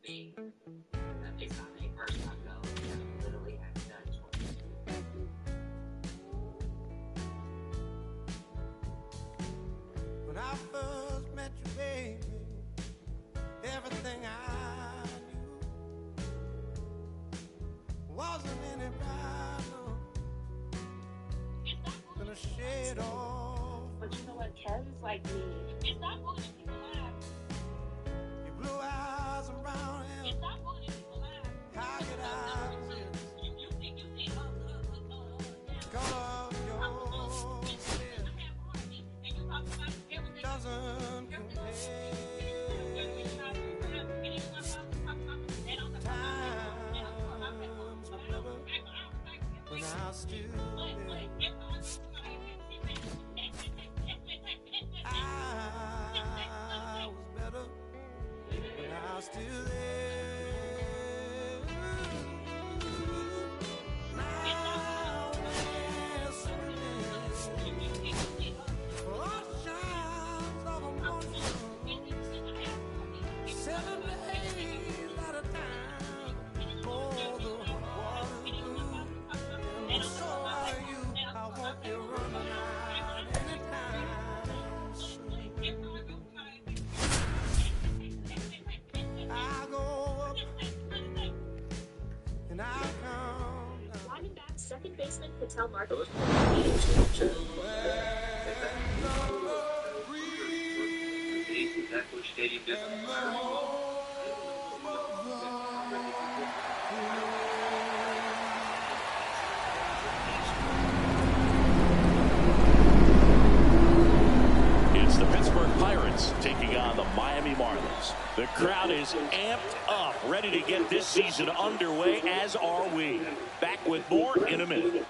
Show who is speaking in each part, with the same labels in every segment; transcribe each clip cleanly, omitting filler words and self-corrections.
Speaker 1: When I first met you, baby, everything I knew wasn't any brighter than a shade off.
Speaker 2: But you know what? Kevin's like me. It's not pulling people alive.
Speaker 1: Your blue eyes and brown hair.
Speaker 2: It's not pulling people alive.
Speaker 1: How could I resist?
Speaker 2: You think
Speaker 1: Color of your skin doesn't compare. Times were better when I was still there. I was better when I was still there. Now there's swimming oceans of emotion, 7 days at a time. Oh, the water's blue, and so are you. I won't be running out anytime soon. I go up and I come down.
Speaker 2: Lining back, second baseman Patel Market.
Speaker 3: It's the Pittsburgh Pirates taking on the Miami Marlins. The crowd is amped up, ready to get this season underway, as are we. Back with more in a minute.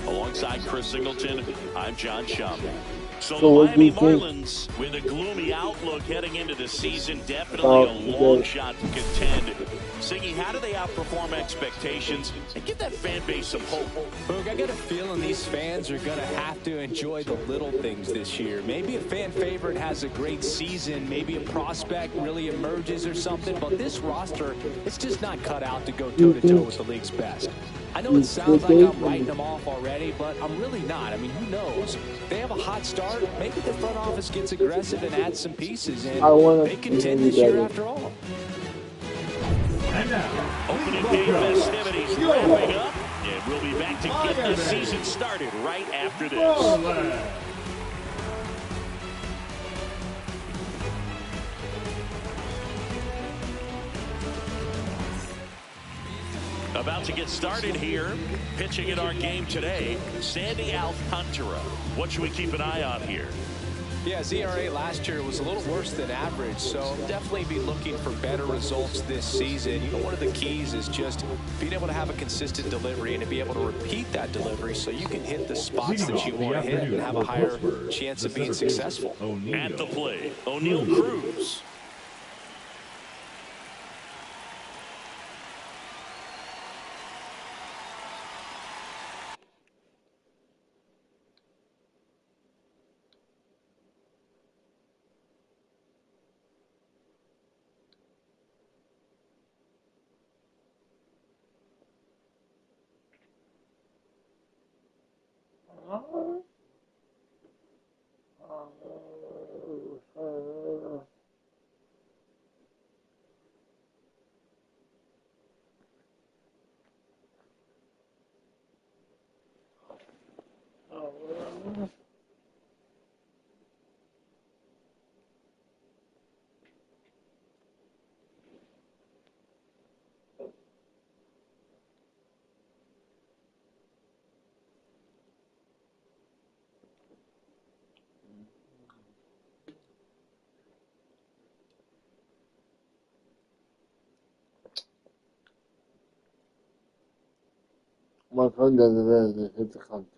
Speaker 3: Alongside Chris Singleton, I'm John Shum. So the Miami Marlins, with a gloomy outlook heading into the season, definitely a long shot to contend. Siggy, how do they outperform expectations and give that fan base some hope?
Speaker 4: Boog, I got a feeling these fans are going to have to enjoy the little things this year. Maybe a fan favorite has a great season. Maybe a prospect really emerges or something. But this roster, it's just not cut out to go toe-to-toe with the league's best. I know it sounds like I'm writing them off already, but I'm really not. I mean, who knows? They have a hot start. Maybe the front office gets aggressive and adds some pieces, and they contend this year after all.
Speaker 3: And now, opening day festivities wrapping up, and we'll be back to get the season started right after this. About to get started here, pitching in our game today, Sandy Alcantara. What should we keep an eye on here?
Speaker 4: Yeah, ZRA last year was a little worse than average, so definitely be looking for better results this season. You know, one of the keys is just being able to have a consistent delivery and to be able to repeat that delivery so you can hit the spots that you want to hit and have a higher chance of being successful.
Speaker 3: At the plate, O'Neal Cruz.
Speaker 5: My friend doesn't hit the country.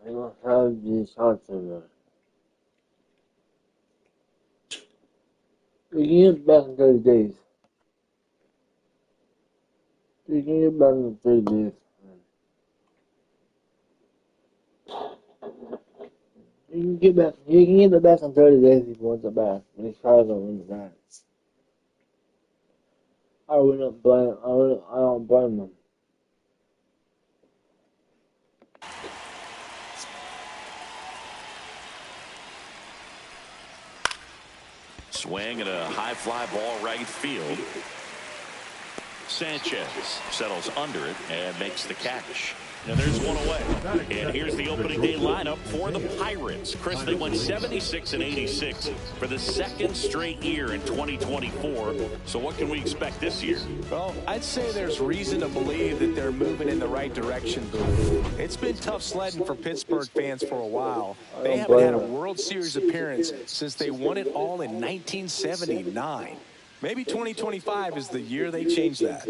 Speaker 5: I don't have these shots in there. You can get back in 30 days. You can get back in 30 days. You can get it back in 30 days if you want it back. When these cars don't win it back. I don't blame them.
Speaker 3: Swing and a high fly ball right field. Sanchez settles under it and makes the catch. And there's one away. And here's the opening day lineup for the Pirates. Chris, they went 76 and 86 for the second straight year in 2024. So what can we expect this year?
Speaker 4: Well, I'd say there's reason to believe that they're moving in the right direction, Booth. It's been tough sledding for Pittsburgh fans for a while. They haven't had a World Series appearance since they won it all in 1979. Maybe 2025 is the year they change that.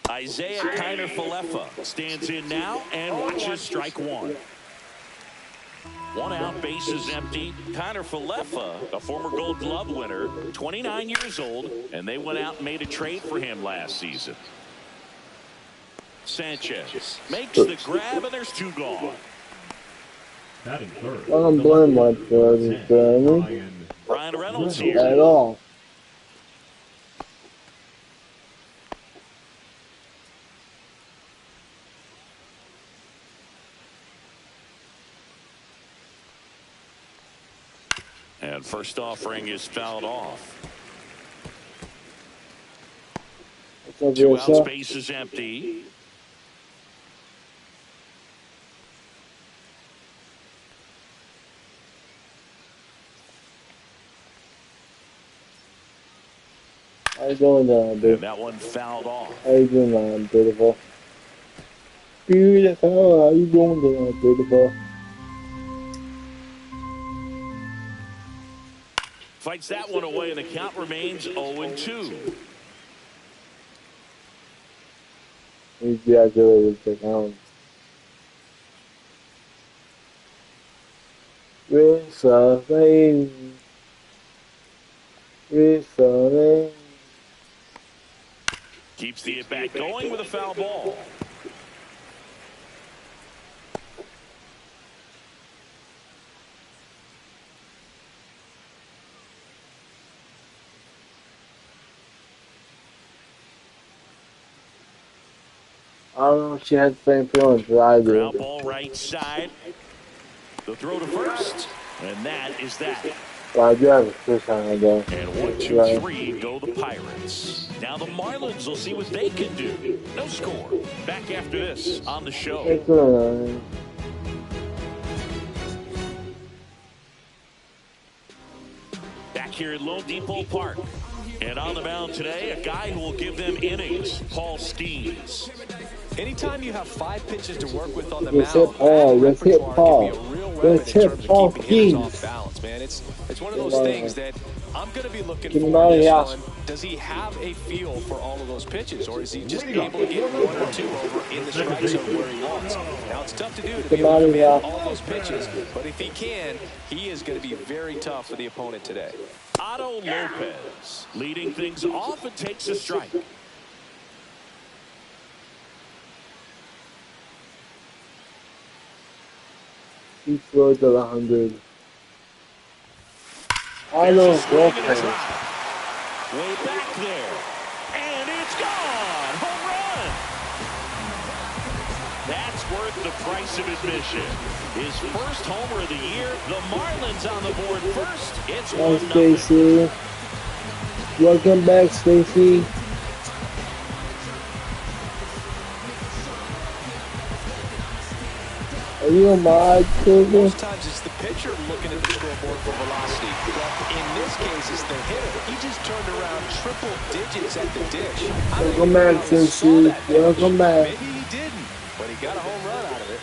Speaker 3: Isaiah Kiner-Falefa stands in now and watches strike one. One out, bases empty. Kiner-Falefa, a former Gold Glove winner, 29 years old, and they went out and made a trade for him last season. Sanchez makes the grab, and there's two gone.
Speaker 1: Batting third.
Speaker 5: I don't blame my brother,
Speaker 3: Brian Reynolds here.
Speaker 5: at all.
Speaker 3: And first offering is fouled off. Two outs, base is empty.
Speaker 5: How you doing, dude?
Speaker 3: And that one fouled off.
Speaker 5: How you doing, beautiful? Beautiful, how you doing, beautiful?
Speaker 3: Fights that one away, and the count remains 0-2.
Speaker 5: He's deactivated the count.
Speaker 3: Keeps the at-bat going with a foul ball.
Speaker 5: I don't know if she had the same feelings that I do.
Speaker 3: Ground ball right side. The throw to first, and that is that.
Speaker 5: Well, I do have a fish on it, though.
Speaker 3: And 1, 2, 3 go the Pirates. Now the Marlins will see what they can do. No score. Back after this on the show. Back here at Lone Depot Park. And on the mound today, a guy who will give them innings, Paul Skeens.
Speaker 4: Anytime you have 5 pitches to work with on the
Speaker 5: Let's
Speaker 4: mound,
Speaker 5: hit Paul. Let's hit Paul.
Speaker 4: can be a real weapon
Speaker 5: Let's
Speaker 4: in
Speaker 5: hit
Speaker 4: terms of
Speaker 5: Paul
Speaker 4: keeping hitters
Speaker 5: Skeens.
Speaker 4: off balance, man. It's one of those things that I'm going to be looking
Speaker 5: Get him
Speaker 4: for
Speaker 5: out
Speaker 4: in
Speaker 5: of
Speaker 4: this
Speaker 5: here.
Speaker 4: one. Does he have a feel for all of those pitches, or is he just able to get 1 or 2 over in the strike zone where he wants? Now, it's tough to do to be able to command all those pitches, but if he can, he is going to be very tough for the opponent today.
Speaker 3: Otto Lopez leading things off and takes a strike.
Speaker 5: He throws at 100. I know, Lopez.
Speaker 3: Way back there. And it's gone. Home run. That's worth the price of admission. His first homer of the year. The Marlins on the board first. It's 1-0.
Speaker 5: Stacy. Welcome back, Stacy. Are you a mod, Silver?
Speaker 4: Most times it's the pitcher looking at the scoreboard for velocity, but in this case it's the hitter. He just turned around triple digits at the dish.
Speaker 5: Welcome back, Stacy. Welcome back.
Speaker 4: Maybe he didn't, but he got a home run out of it.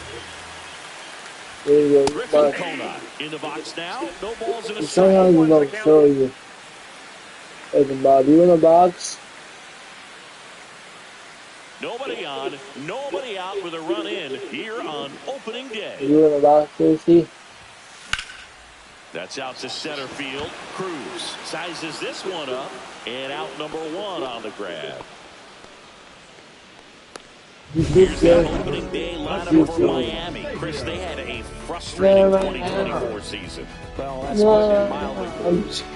Speaker 5: There you go.
Speaker 3: Griffin
Speaker 5: Bye.
Speaker 3: Conant in the box now. No balls in a
Speaker 5: Sometimes
Speaker 3: strike.
Speaker 5: I don't show you. Hey, Bob, you in the box?
Speaker 3: Nobody on, nobody out with a run in here on opening day.
Speaker 5: You in the box, Casey?
Speaker 3: That's out to center field. Cruz sizes this one up, and out number 1 on the grab. Here's the opening day lineup for Miami. Chris, they had a frustrating 2024 season.
Speaker 4: Well, that's putting it mildly.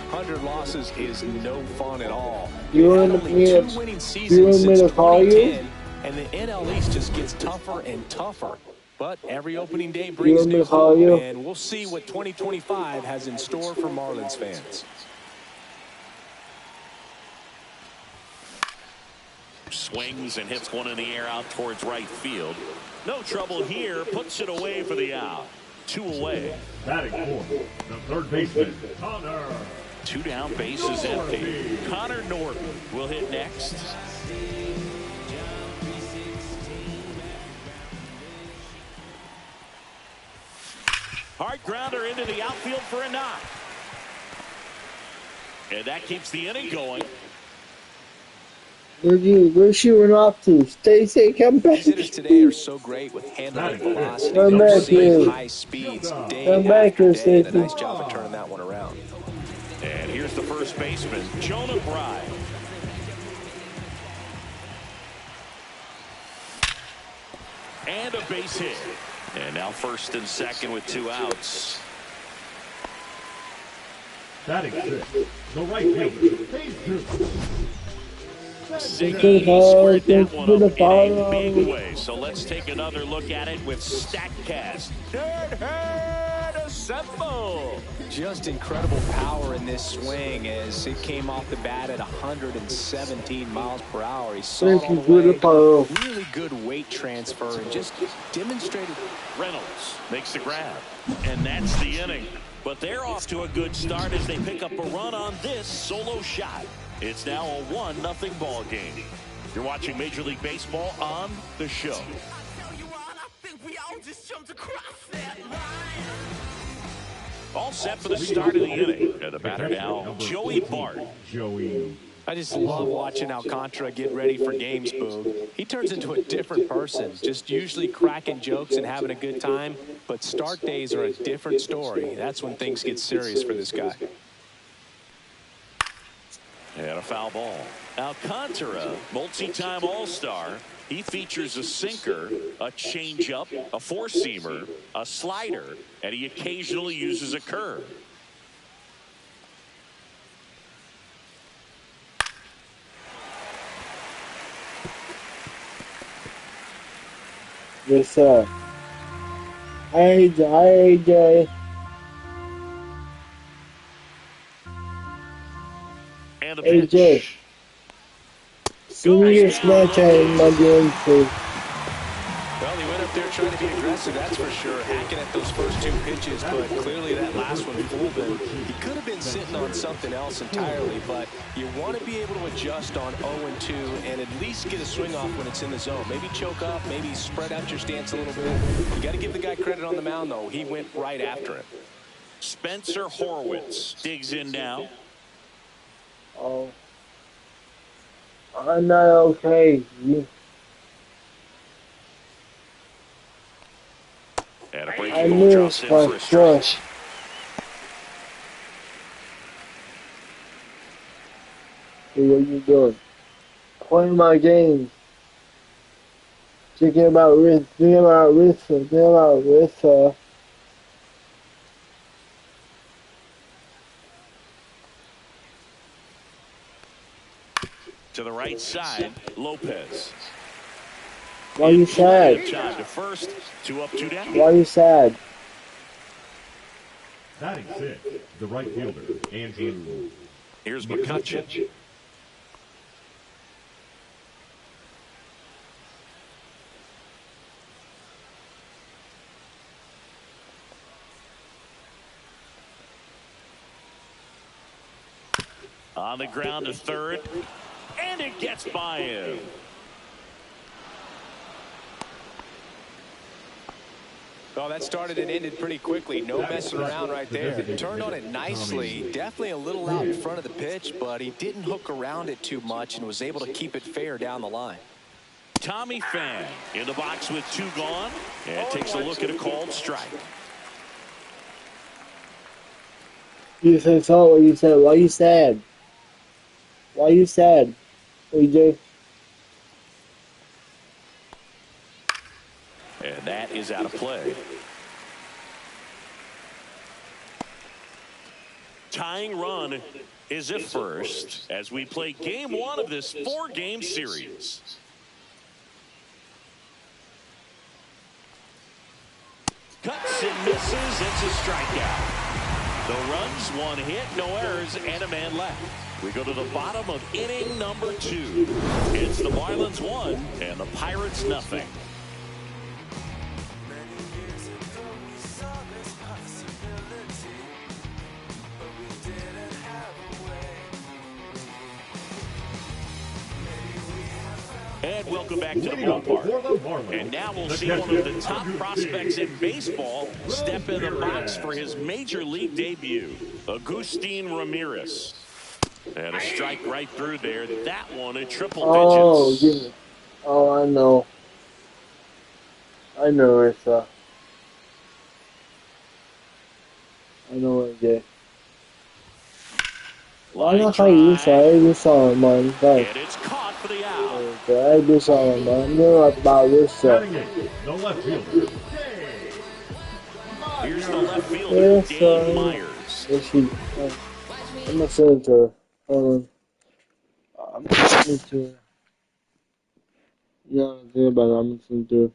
Speaker 4: 100 losses is no fun at all.
Speaker 5: You
Speaker 4: They had
Speaker 5: want
Speaker 4: only
Speaker 5: me
Speaker 4: 2
Speaker 5: to-
Speaker 4: winning
Speaker 5: you
Speaker 4: seasons
Speaker 5: want me
Speaker 4: since
Speaker 5: to call you?
Speaker 4: 2010, and the NL East just gets tougher and tougher. But every opening day brings
Speaker 5: want me
Speaker 4: new
Speaker 5: to call
Speaker 4: hope,
Speaker 5: you?
Speaker 4: and we'll see what 2025 has in store for Marlins fans.
Speaker 3: Swings and hits one in the air out towards right field. No trouble here. Puts it away for the out. 2 away.
Speaker 1: Batting fourth, the third baseman, Connor.
Speaker 3: 2 down, bases empty. Connor Norton will hit next. Hard grounder into the outfield for a knock. And that keeps the inning going.
Speaker 5: Where's she run off to? Stacy, come back.
Speaker 4: These hitters today are so great with handling velocity.
Speaker 5: Come
Speaker 4: They're
Speaker 5: back,
Speaker 4: seeing
Speaker 5: dude.
Speaker 4: high speeds day
Speaker 5: Come back
Speaker 4: after
Speaker 5: here,
Speaker 4: day, and a
Speaker 5: Stacey.
Speaker 4: nice job of turning that one around.
Speaker 3: And here's the first baseman, Jonah Bride. And a base hit. And now first and second with 2 outs.
Speaker 1: Batting sixth, the right fielder, Jesus.
Speaker 3: Ziggy, he squared that one up in a big way. So let's take another look at it with StatCast.
Speaker 4: Just incredible power in this swing as it came off the bat at 117 miles per hour. He saw it all the way. Really good weight transfer and just demonstrated.
Speaker 3: Reynolds makes the grab. And that's the inning. But they're off to a good start as they pick up a run on this solo shot. It's now a 1-0 ball game. You're watching Major League Baseball on The Show. All set for the start of the inning. And the batter now, Joey Bart.
Speaker 4: I just love watching Alcantara get ready for games, Boog. He turns into a different person, just usually cracking jokes and having a good time. But start days are a different story. That's when things get serious for this guy.
Speaker 3: And a foul ball. Alcantara, multi-time All-Star. He features a sinker, a changeup, a four-seamer, a slider, and he occasionally uses a curve.
Speaker 5: Yes, sir. Hi, AJ.
Speaker 3: And a
Speaker 5: AJ.
Speaker 3: pitch.
Speaker 5: Give me your Snapchat in my game, please.
Speaker 4: Well, he went up there trying to be aggressive, that's for sure, hacking at those first two pitches, but clearly that last one fooled him. He could have been sitting on something else entirely, but you want to be able to adjust on 0-2 and at least get a swing off when it's in the zone. Maybe choke up, maybe spread out your stance a little bit. You got to give the guy credit on the mound, though. He went right after it.
Speaker 3: Spencer Horwitz digs in now.
Speaker 5: Oh. I'm not okay.
Speaker 3: And a
Speaker 5: I
Speaker 3: breaking ball drops
Speaker 5: missed
Speaker 3: in
Speaker 5: my
Speaker 3: for a strike.
Speaker 5: crush. Hey, what you doing? Playing my games. Thinking about risk.
Speaker 3: To the right side, Lopez.
Speaker 5: Why you sad?
Speaker 3: Time to first, 2 up, 2 down.
Speaker 5: Why you sad?
Speaker 1: Batting sixth, the right fielder, Andrew.
Speaker 3: Here's McCutcheon. On the ground to third, and it gets by him.
Speaker 4: Well, that started and ended pretty quickly. No messing around right there. Turned on it nicely. Definitely a little out in front of the pitch, but he didn't hook around it too much and was able to keep it fair down the line.
Speaker 3: Tommy Pham in the box with 2 gone and takes a look at a called strike.
Speaker 5: You said so, or you said, why you sad? Why you sad, AJ?
Speaker 3: And that is out of play. Tying run is at first as we play game 1 of this 4-game series. Cuts and misses. It's a strikeout. The runs, 1 hit, no errors, and a man left. We go to the bottom of inning number 2. It's the Marlins 1 and the Pirates nothing. And welcome back to the ballpark. And now we'll see one of the top prospects in baseball step in the box for his major league debut, Agustin Ramirez. And a strike right through there. That one in triple digits.
Speaker 5: Oh, I know. I know it's I know it, Jay. Why not how you say this on man?
Speaker 3: And it's caught for the out.
Speaker 5: Okay, this on man. You know about this
Speaker 1: The left fielder.
Speaker 3: Here's the left fielder, Dane Myers.
Speaker 5: I'm not saying to her. Hold on. I'm not saying to her. Yeah, I'm thinking about it. I'm not saying to her.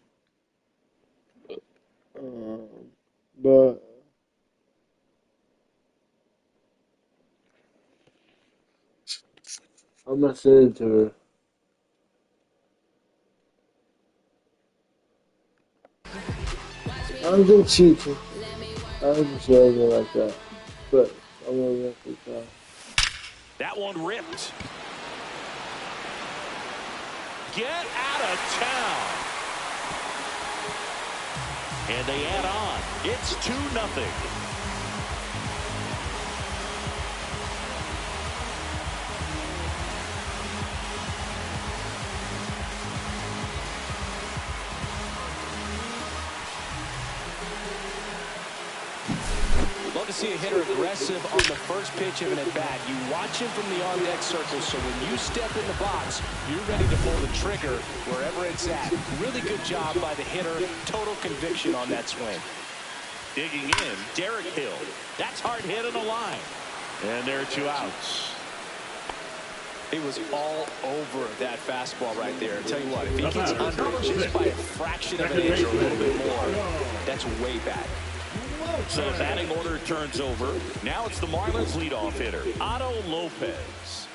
Speaker 5: But I'm not saying to her. I'm just cheating. I'm just saying it like that. But I'm gonna let it go.
Speaker 3: That one ripped. Get out of town. And they add on. It's 2-0.
Speaker 4: Love to see a hitter aggressive on the first pitch of an at-bat. You watch him from the on-deck circle, so when you step in the box, you're ready to pull the trigger wherever it's at. Really good job by the hitter. Total conviction on that swing.
Speaker 3: Digging in, Derek Hill. That's hard hit in the line. And there are 2 outs.
Speaker 4: He was all over that fastball right there. I tell you what, if he gets under it just by a fraction of an inch or a little bit more, that's way back.
Speaker 3: So the batting order turns over. Now it's the Marlins leadoff hitter, Otto Lopez.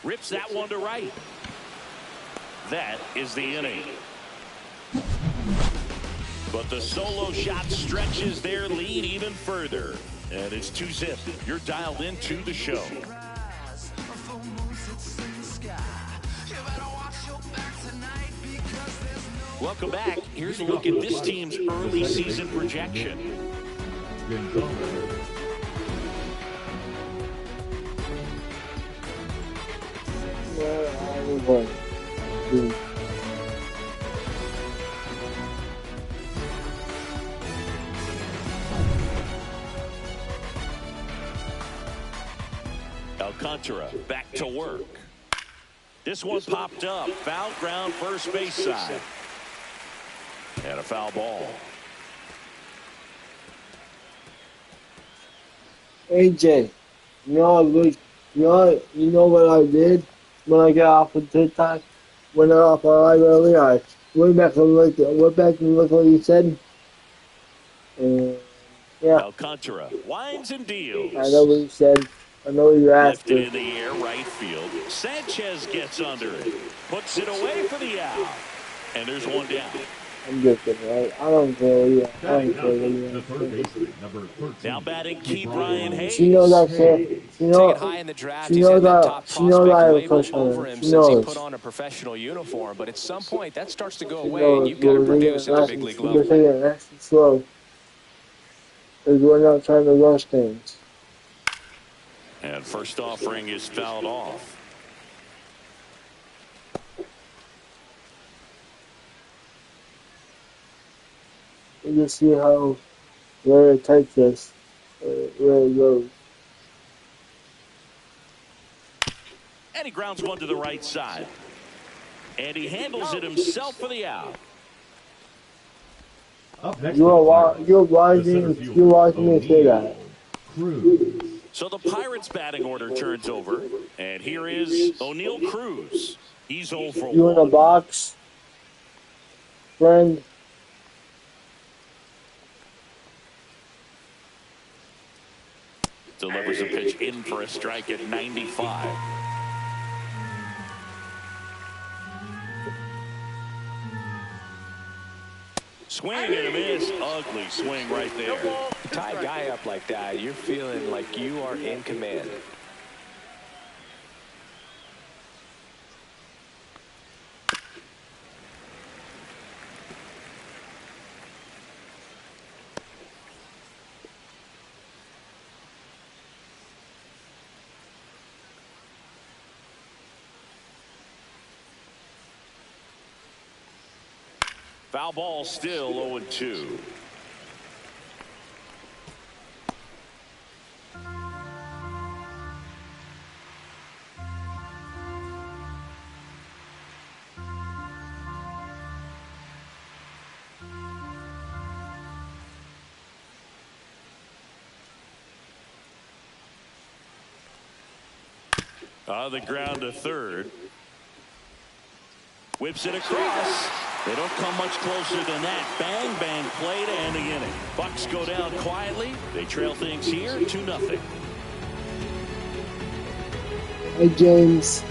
Speaker 3: Rips that one to right. That is the inning. But the solo shot stretches their lead even further. And it's 2-0. You're dialed into the show. Welcome back. Here's a look at this team's early season projection. Alcantara back to work. This one popped up. Foul ground first base side. And a foul ball.
Speaker 5: AJ, you know what I did when I got off of TikTok? Went off live earlier. I went back and looked what you said. And yeah.
Speaker 3: Alcantara winds and deals.
Speaker 5: I know what you said. I know what you asked.
Speaker 3: Lifted in the air, right field. Sanchez gets under it. Puts it away for the out. And there's one down.
Speaker 5: I'm just kidding, right? I don't care. Yeah, I don't
Speaker 1: Batting
Speaker 5: care. What
Speaker 1: ninth,
Speaker 5: you
Speaker 1: the third
Speaker 5: think.
Speaker 1: baseman, number 13.
Speaker 3: Now batting Key Brian
Speaker 5: She knows I
Speaker 3: Hayes.
Speaker 5: care.
Speaker 4: Taken high in the draft,
Speaker 5: She
Speaker 4: he's had
Speaker 5: knows
Speaker 4: that top
Speaker 5: she knows
Speaker 4: prospect
Speaker 5: I have a
Speaker 4: label
Speaker 5: crush on
Speaker 4: over
Speaker 5: her.
Speaker 4: him
Speaker 5: She
Speaker 4: since he put
Speaker 5: knows.
Speaker 4: on a professional uniform. But at some point, that starts to go
Speaker 5: She
Speaker 4: away, and
Speaker 5: knows.
Speaker 4: you've got to
Speaker 5: We're taking
Speaker 4: produce
Speaker 5: it
Speaker 4: at the
Speaker 5: nice
Speaker 4: big
Speaker 5: and
Speaker 4: league
Speaker 5: we're
Speaker 4: level.
Speaker 5: taking it nice and slow. Because we're not trying to rush things.
Speaker 3: And first offering is fouled off.
Speaker 5: We just see where it takes us, where it goes.
Speaker 3: And he grounds one to the right side. And he handles it himself for the out.
Speaker 1: Up next,
Speaker 5: You're
Speaker 1: the
Speaker 5: watching me say that.
Speaker 1: Cruz.
Speaker 3: So the Pirates batting order turns over. And here is O'Neal Cruz. He's 0 for 1.
Speaker 5: You in a box, friend?
Speaker 3: Delivers a pitch in for a strike at 95. Swing and a miss. Ugly swing right there.
Speaker 4: Tie a guy up like that, you're feeling like you are in command.
Speaker 3: Foul ball, still 0-2. On the ground to third. Whips it across. They don't come much closer than that. Bang, bang play to end the inning. Bucks go down quietly. They trail things here 2-0.
Speaker 5: Hey, James.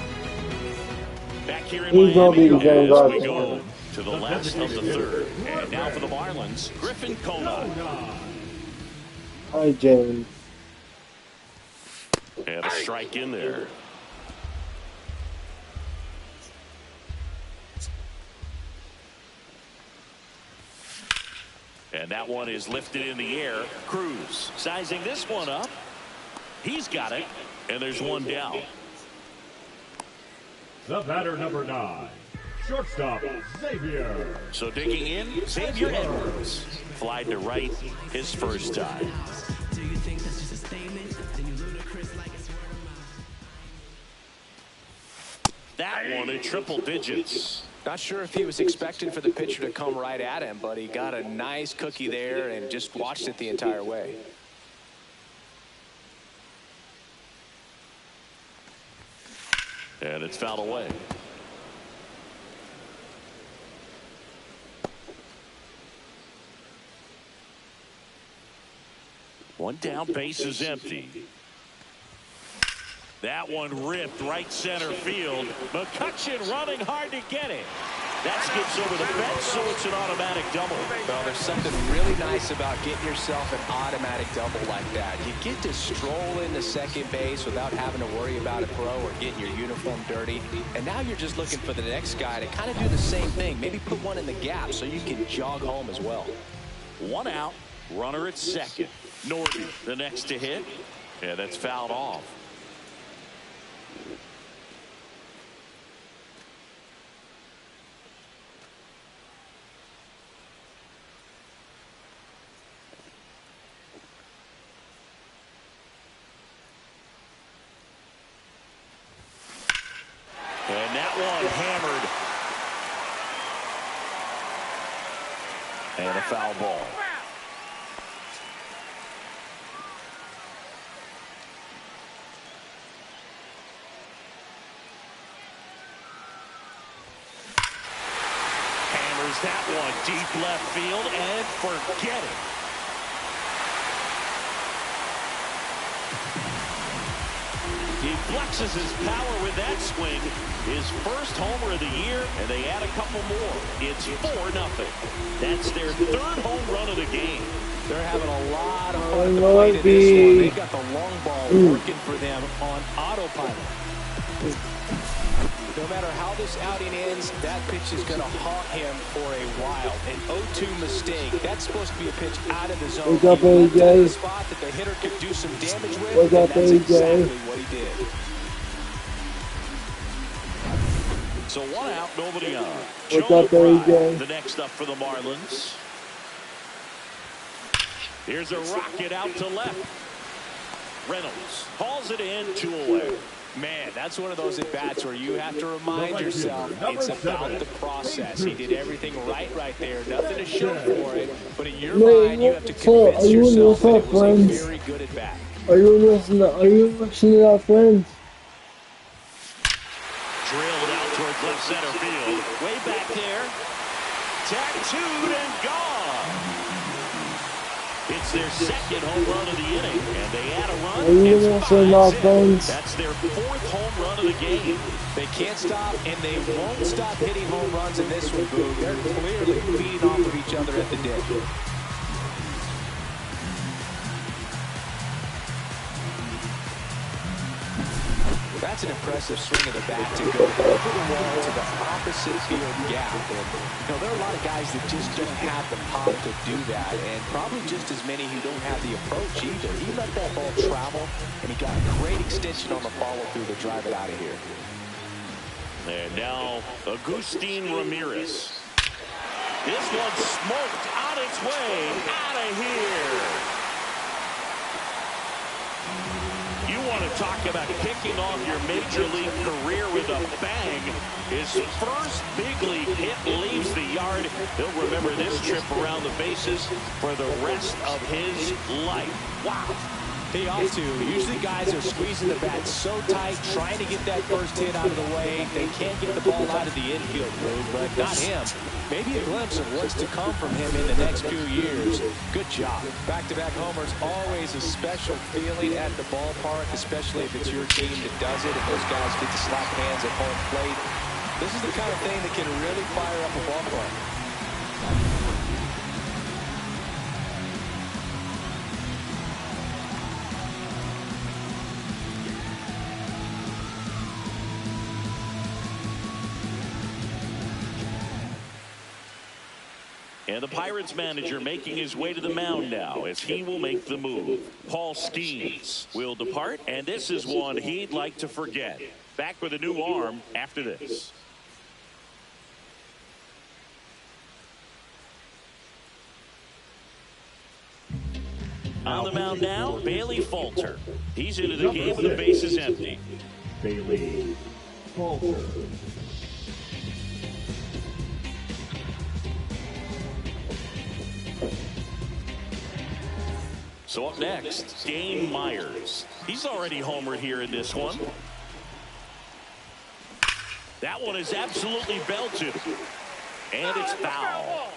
Speaker 3: Back here in
Speaker 5: He's gonna be
Speaker 3: Miami
Speaker 5: the
Speaker 3: as
Speaker 5: guard.
Speaker 3: we go to the last of the third. And now for the Marlins, Griffin Conant.
Speaker 5: Hi, James.
Speaker 3: And a strike in there. And that one is lifted in the air. Cruz sizing this one up. He's got it. And there's one down.
Speaker 1: The batter, number 9. Shortstop, Xavier.
Speaker 3: So digging in, Xavier Edwards. Flied to right his first time. That one in triple digits.
Speaker 4: Not sure if he was expecting for the pitcher to come right at him, but he got a nice cookie there and just watched it the entire way.
Speaker 3: And it's fouled away. One down, base is empty. That one ripped right center field. McCutchen running hard to get it. That skips over the fence, so it's an automatic double.
Speaker 4: Well, there's something really nice about getting yourself an automatic double like that. You get to stroll into second base without having to worry about a throw or getting your uniform dirty. And now you're just looking for the next guy to kind of do the same thing. Maybe put one in the gap so you can jog home as well.
Speaker 3: One out, runner at second. Norton, the next to hit. Yeah, that's fouled off. And that one hammered. And a foul ball. Hammers that one deep left field and forget it. He flexes his power with that swing. His first homer of the year, and they add a couple more. It's 4-0. That's their third home run of the game.
Speaker 4: They're having a lot of fun at the plate in this one. They've got the long ball working for them on autopilot. No matter how this outing ends, that pitch is going to haunt him for a while. An 0-2 mistake. That's supposed to be a pitch out of the zone.
Speaker 5: What's up, AJ?
Speaker 4: A spot that the hitter could do some damage with.
Speaker 5: What's up,
Speaker 4: that's
Speaker 5: AJ?
Speaker 4: exactly what he did.
Speaker 3: So 1 out, nobody on.
Speaker 5: What's up, AJ?
Speaker 3: The next up for the Marlins. Here's a rocket out to left. Reynolds hauls it in, 2 away.
Speaker 4: Man, that's one of those at-bats where you have to remind yourself it's about the process. He did everything right there. Nothing to show for it. But in your mind, you have to convince yourself that it was a very good at-bat.
Speaker 5: Are you listening to our friends?
Speaker 3: Drilled out towards left center field. Way back there. Tattooed and gone. It's their second home run of the inning, and they add a run.
Speaker 5: Are you listening to our friends?
Speaker 3: That's their 4th home run of the game.
Speaker 4: They can't stop, and they won't stop hitting home runs in this one, Boo. They're clearly feeding off of each other at the ditch. That's an impressive swing of the bat to go over the wall to the opposite field gap. And, there are a lot of guys that just don't have the pop to do that, and probably just as many who don't have the approach either. He let that ball travel, and he got a great extension on the follow-through to drive it out of here.
Speaker 3: And now, Agustin Ramirez. This one smoked on its way out of here. You want to talk about kicking off your major league career with a bang. His first big league hit leaves the yard. He'll remember this trip around the bases for the rest of his life. Wow.
Speaker 4: He ought to. Usually guys are squeezing the bat so tight, trying to get that first hit out of the way. They can't get the ball out of the infield, but not him. Maybe a glimpse of what's to come from him in the next few years. Good job. Back-to-back homers, always a special feeling at the ballpark, especially if it's your team that does it and those guys get to slap hands at home plate. This is the kind of thing that can really fire up a ballpark.
Speaker 3: And the Pirates manager making his way to the mound now as he will make the move. Paul Skeens will depart, and this is one he'd like to forget. Back with a new arm after this. On the mound now, Bailey Falter. He's into the game with the bases empty.
Speaker 1: Bailey Falter.
Speaker 3: So up next, Dane Myers. He's already homered here in this one. That one is absolutely belted. And it's foul.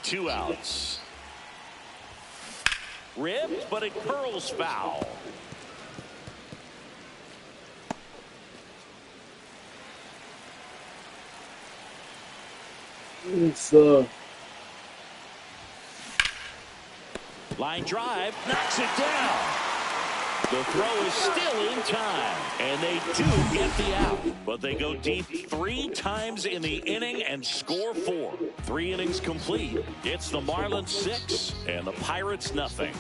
Speaker 3: Two outs. Ripped, but it curls foul. Line drive, knocks it down. The throw is still in time, and they do get the out. But they go deep 3 times in the inning and score 4. 3 innings complete. It's the Marlins 6 and the Pirates nothing.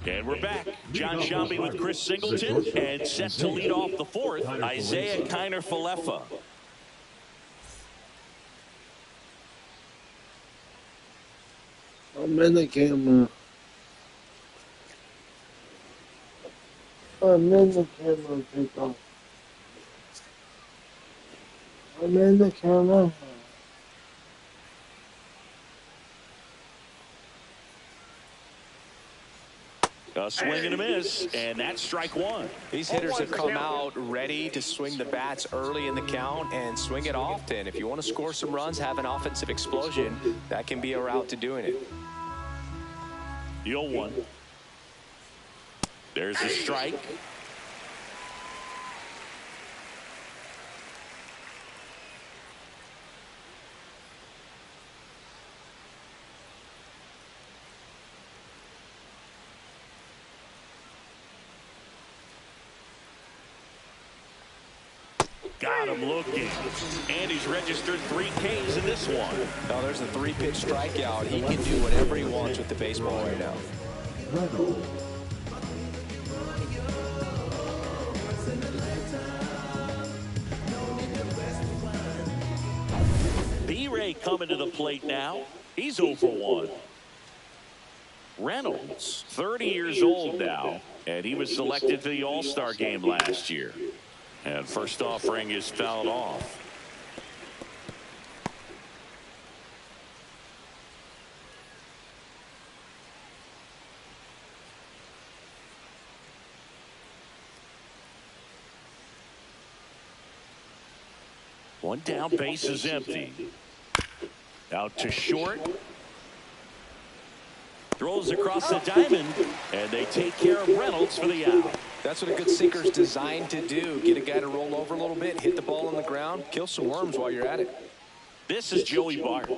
Speaker 3: And we're back. John Shambi with Chris Singleton, and set to lead off the 4th, Isaiah Kiner-Falefa.
Speaker 5: I'm in the camera. I'm in the camera, people. I'm in the camera.
Speaker 3: A swing and a miss, and that's strike one.
Speaker 4: These hitters have come out ready to swing the bats early in the count and swing it often. If you want to score some runs, have an offensive explosion, that can be a route to doing it.
Speaker 3: The 0-1. There's a strike. Got him looking. And he's registered 3 Ks in this one.
Speaker 4: Now there's a 3-pitch strikeout. He can do whatever he wants with the baseball right now.
Speaker 3: B-Ray coming to the plate now. He's 0 for 1. Reynolds, 30 years old now, and he was selected to the All-Star game last year. And first offering is fouled off. One down, base is empty. Out to short. Throws across the diamond, and they take care of Reynolds for the out.
Speaker 4: That's what a good sinker's designed to do. Get a guy to roll over a little bit, hit the ball on the ground, kill some worms while you're at it.
Speaker 3: This is Joey Bart.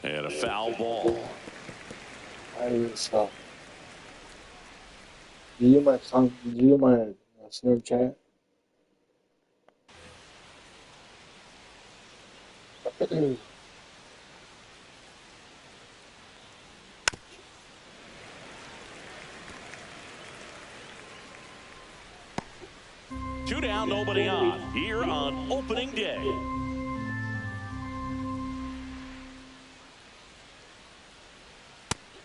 Speaker 3: And a foul ball.
Speaker 5: I didn't stop. Do you my Snapchat?
Speaker 3: Two down, nobody on. Here on opening day.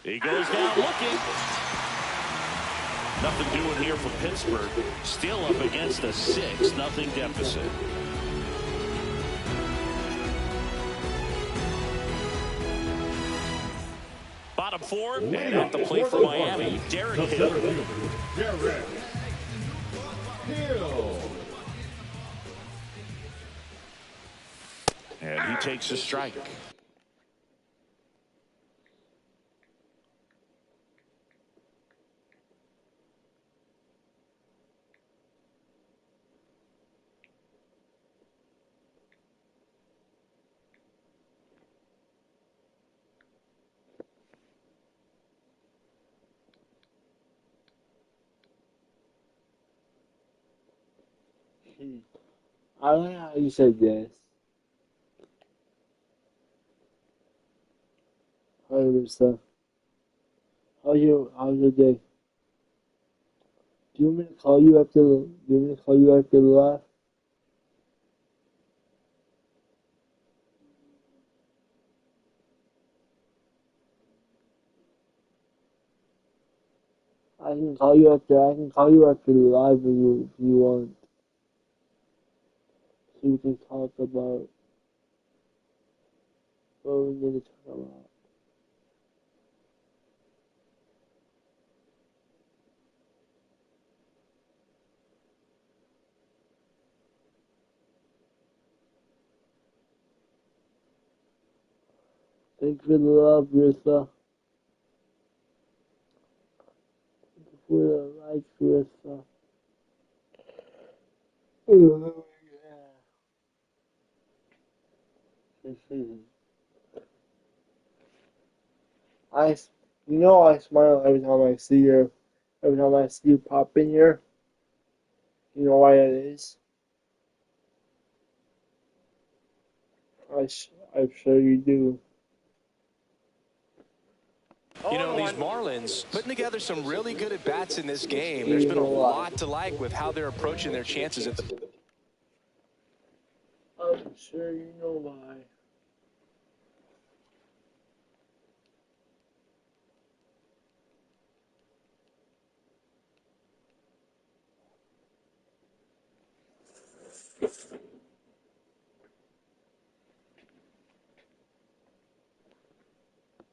Speaker 3: He goes down looking. Nothing doing here for Pittsburgh. Still up against a 6-0 deficit. Bottom 4, and at the plate for Miami, Derek Hill. And he takes a strike.
Speaker 5: I like how you said yes. Other stuff. How's your day? Do you want me to call you after the live? I can call you after the live if you want. So we can talk about what we need to talk about. Thanks for the love, Rissa. Thank you for the likes, Rissa. Oh, yeah. I smile every time I see you pop in here. You know why that is? I'm sure you do.
Speaker 4: You know, these Marlins putting together some really good at-bats in this game. There's been a lot to like with how they're approaching their chances at the...
Speaker 5: I'm Sure, you know why.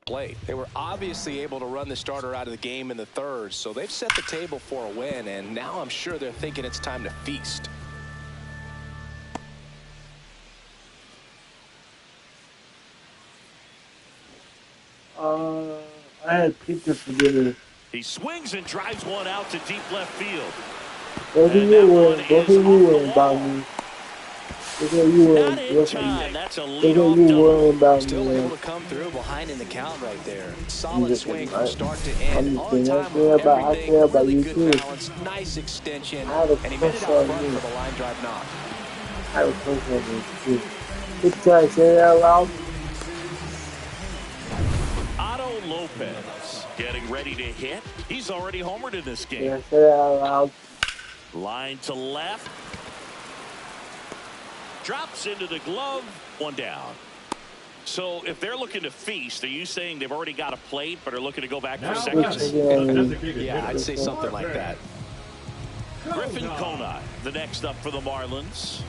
Speaker 4: Plate. They were obviously able to run the starter out of the game in the third, so they've set the table for a win, and now I'm sure they're thinking it's time to feast.
Speaker 5: I had pizza for dinner.
Speaker 3: He swings and drives one out to deep left field.
Speaker 5: Both of
Speaker 3: And
Speaker 5: you
Speaker 3: that
Speaker 5: were,
Speaker 3: one
Speaker 5: both
Speaker 3: is
Speaker 5: of you
Speaker 3: off the
Speaker 5: worrying about
Speaker 3: wall.
Speaker 5: me. Look at you worrying,
Speaker 3: Not in
Speaker 5: look at
Speaker 3: time.
Speaker 5: you.
Speaker 3: That's a
Speaker 5: Look at
Speaker 3: leadoff
Speaker 5: you
Speaker 3: double.
Speaker 5: worrying about
Speaker 4: Still
Speaker 5: me.
Speaker 4: able to come through behind in the count right there.
Speaker 5: I'm
Speaker 4: Solid
Speaker 5: just
Speaker 4: swing
Speaker 5: kidding,
Speaker 4: from
Speaker 5: right?
Speaker 4: start to
Speaker 5: I'm
Speaker 4: end.
Speaker 5: just
Speaker 4: On
Speaker 5: kidding.
Speaker 4: time with
Speaker 5: I
Speaker 4: everything.
Speaker 5: care about
Speaker 4: Really
Speaker 5: you
Speaker 4: good
Speaker 5: too.
Speaker 4: balance. Nice extension.
Speaker 5: I have a
Speaker 4: And he made it
Speaker 5: crush
Speaker 4: out
Speaker 5: on
Speaker 4: front
Speaker 5: you.
Speaker 4: for the line drive knock.
Speaker 5: I have a crush on you too. Can I say that out loud?
Speaker 3: Otto Lopez getting ready to hit. He's already homered in this
Speaker 5: Can
Speaker 3: game.
Speaker 5: I say that out loud?
Speaker 3: Line to left. Drops into the glove. One down. So if they're looking to feast, are you saying they've already got a plate but are looking to go back for seconds?
Speaker 4: Yeah, I'd say something like that.
Speaker 3: Griffin Conine, the next up for the Marlins.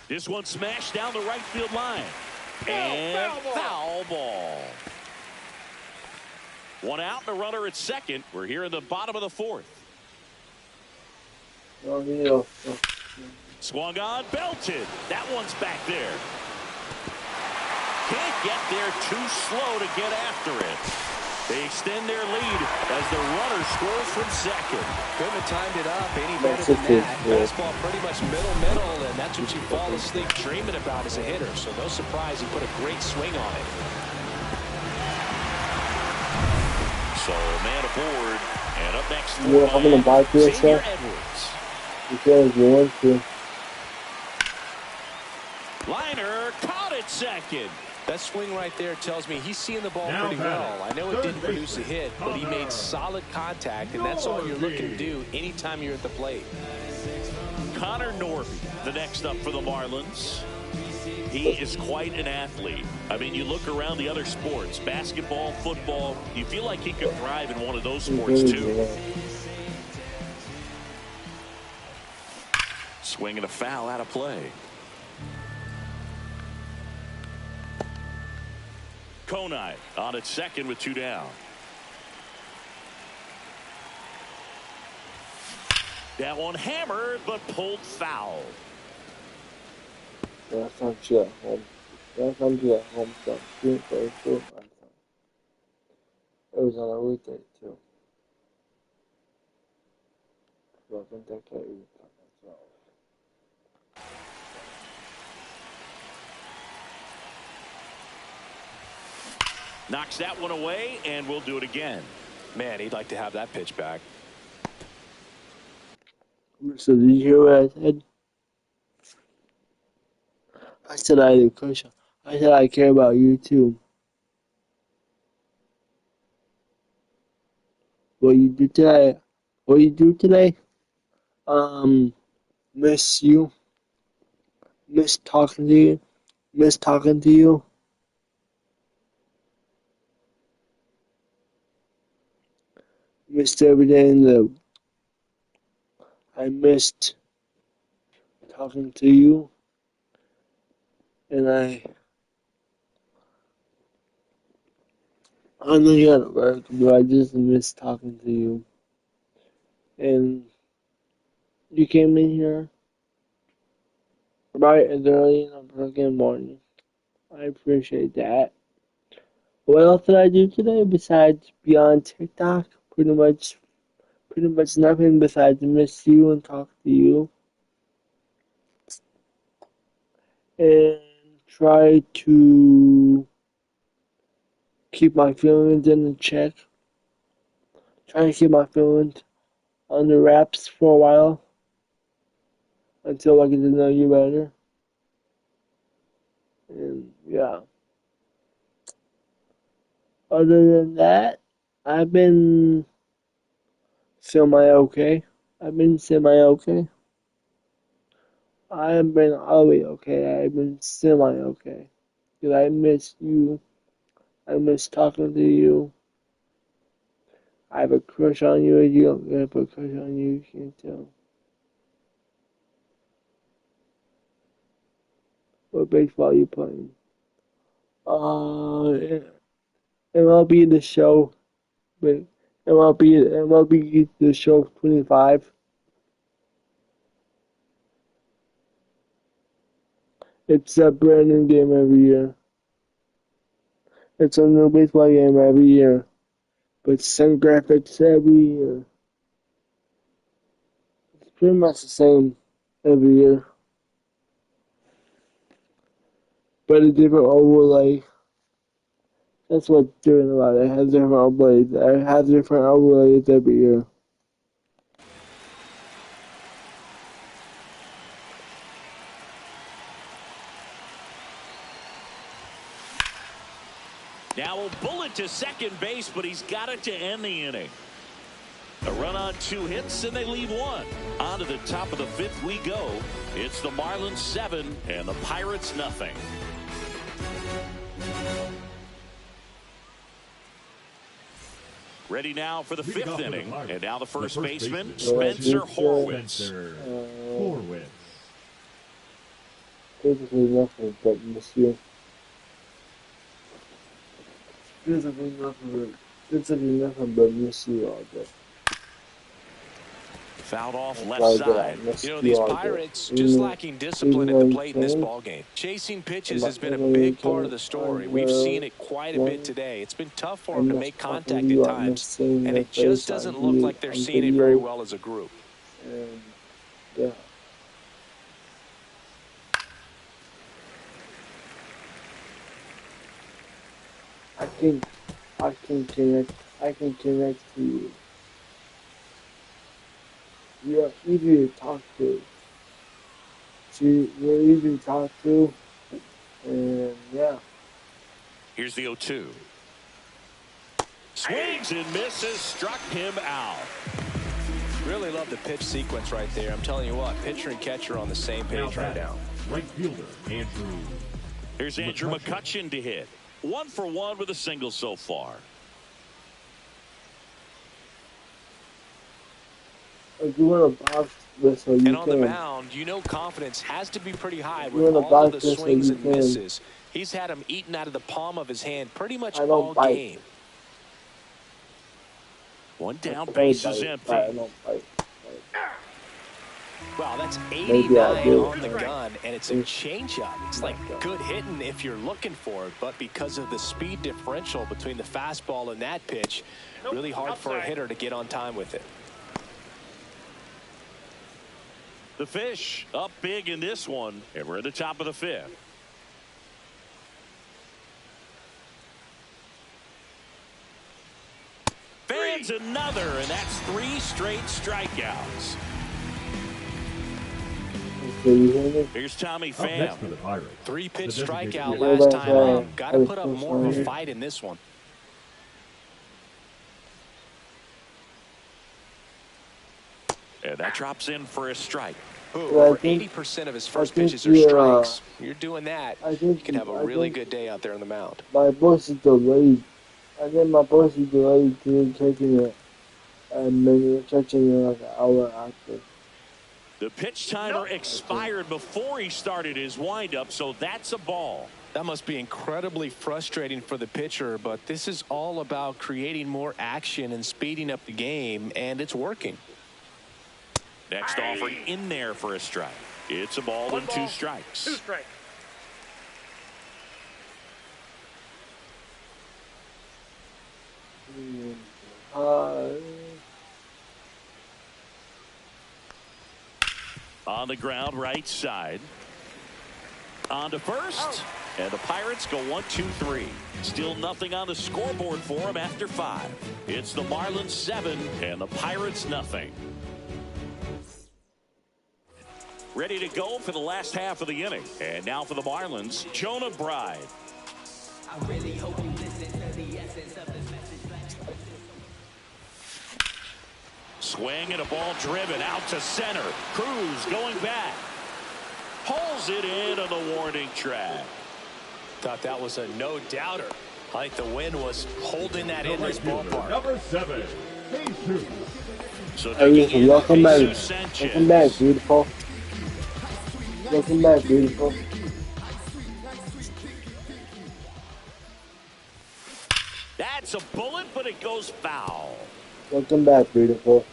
Speaker 3: This one smashed down the right field line. And foul ball. One out and a runner at second. We're here in the bottom of the fourth.
Speaker 5: Oh, yeah.
Speaker 3: Swung on, belted. That one's back there. Can't get there, too slow to get after it. They extend their lead as the runner scores from second.
Speaker 4: Couldn't have timed it up any better than that. Fastball pretty much middle, and that's what you fall asleep dreaming about as a hitter. So no surprise he put a great swing on it.
Speaker 3: So man aboard, and up next for
Speaker 5: I'm gonna buy
Speaker 3: Xavier
Speaker 5: PSA
Speaker 3: Edwards.
Speaker 5: because you want to.
Speaker 3: Liner caught at second.
Speaker 4: That swing right there tells me he's seeing the ball pretty well. I know it didn't produce a hit, but he made solid contact, and that's all you're looking to do anytime you're at the plate.
Speaker 3: Connor Norby, the next up for the Marlins. He is quite an athlete. I mean, you look around the other sports, basketball, football, you feel like he could thrive in one of those sports too. Swing and a foul out of play. Conine on at second with two down. That one hammered, but pulled foul.
Speaker 5: Last time she at home. Last time she at home, so she didn't play food last time. It was on a weekday too. So I think I can't even cut myself.
Speaker 3: Knocks that one away, and we'll do it again.
Speaker 4: Man, he'd like to have that pitch back.
Speaker 5: So did you hear what I said? I said I had a crush. I said I care about you too. What you do today? What you do today? Miss you. Miss talking to you. Miss talking to you. Missed every day in the. I missed talking to you, and I know you gotta work, but I just miss talking to you. And you came in here right as early in the freaking morning. I appreciate that. What else did I do today besides be on TikTok? Pretty much nothing besides miss you and talk to you. And try to keep my feelings in check. Try to keep my feelings under wraps for a while until I get to know you better. And yeah. Other than that, I've been semi-okay. I've been semi-okay. I haven't been all the way okay. I've been semi-okay. Because I miss you. I miss talking to you. I have a crush on you. You don't have a crush on you. You can't tell. What baseball are you playing? MLB The Show. Wait, MLB The Show 25. It's a brand new game every year. It's a new baseball game every year. But same graphics every year. It's pretty much the same every year. But a different overlay. That's what's different about it. It has different overlays. It has different overlays every year.
Speaker 3: Now a bullet to second base, but he's got it to end the inning. A run on 2 hits, and they leave 1. On to the top of the 5th we go. It's the Marlins 7 and the Pirates nothing. Ready now for the 5th inning. And now the first baseman, Spencer Horwitz.
Speaker 5: Basically nothing but Monsieur. Basically nothing but Monsieur all day.
Speaker 3: Fouled off left side.
Speaker 4: You know, these Pirates just lacking discipline at the plate in this ballgame. Chasing pitches has been a big part of the story. We've seen it quite a bit today. It's been tough for them to make contact at times, and it just doesn't look like they're seeing it very well as a group.
Speaker 5: Yeah. I can connect to you. You're easy to talk to. You're easy to talk to. And yeah.
Speaker 3: Here's the 0-2. Swings and misses, struck him out.
Speaker 4: Really love the pitch sequence right there. I'm telling you what, pitcher and catcher are on the same page right now.
Speaker 1: Right fielder, Andrew.
Speaker 3: Here's Andrew McCutchen to hit. 1 for 1 with a single so far.
Speaker 5: You want to box this so you
Speaker 4: and
Speaker 5: can.
Speaker 4: On the mound, you know confidence has to be pretty high with all of the swings and misses. He's had them eaten out of the palm of his hand pretty much all game.
Speaker 3: One down, base is empty.
Speaker 4: Wow, that's 89 on the gun, and it's a changeup. It's like good hitting if you're looking for it, but because of the speed differential between the fastball and that pitch, really hard for a hitter to get on time with it.
Speaker 3: The Fish up big in this one, and we're at the top of the 5th. Fans another, and that's 3 straight strikeouts. Here's Tommy Pham.
Speaker 4: 3-pitch strikeout last time out. Got to put up more of a fight in this one.
Speaker 3: And that drops in for a strike.
Speaker 4: Over 80% of his first pitches are strikes. You're doing that, you can have a really good day out there on the mound.
Speaker 5: My voice is delayed. I think my voice is delayed to taking it and maybe catching it like an hour after.
Speaker 3: The pitch timer expired before he started his windup, so that's a ball.
Speaker 4: That must be incredibly frustrating for the pitcher, but this is all about creating more action and speeding up the game, and it's working.
Speaker 3: Next offer in there for a strike. It's a ball and 2 strikes.
Speaker 2: 2 strikes.
Speaker 3: On the ground, right side. On to first. And the Pirates go 1-2-3. Still nothing on the scoreboard for them after 5. It's the Marlins 7 and the Pirates nothing. Ready to go for the last half of the inning. And now for the Marlins, Jonah Bride.
Speaker 6: I really hope you listen to the essence of this message.
Speaker 3: Swing and a ball driven out to center. Cruz going back. Pulls it in on the warning track.
Speaker 4: Thought that was a no-doubter. I think the wind was holding that in this ballpark.
Speaker 1: Number 7, Jesus.
Speaker 3: So
Speaker 5: Welcome back.
Speaker 3: Jesus
Speaker 5: Welcome back, beautiful. Welcome back, beautiful.
Speaker 3: That's a bullet, but it goes foul.
Speaker 5: Welcome back, beautiful.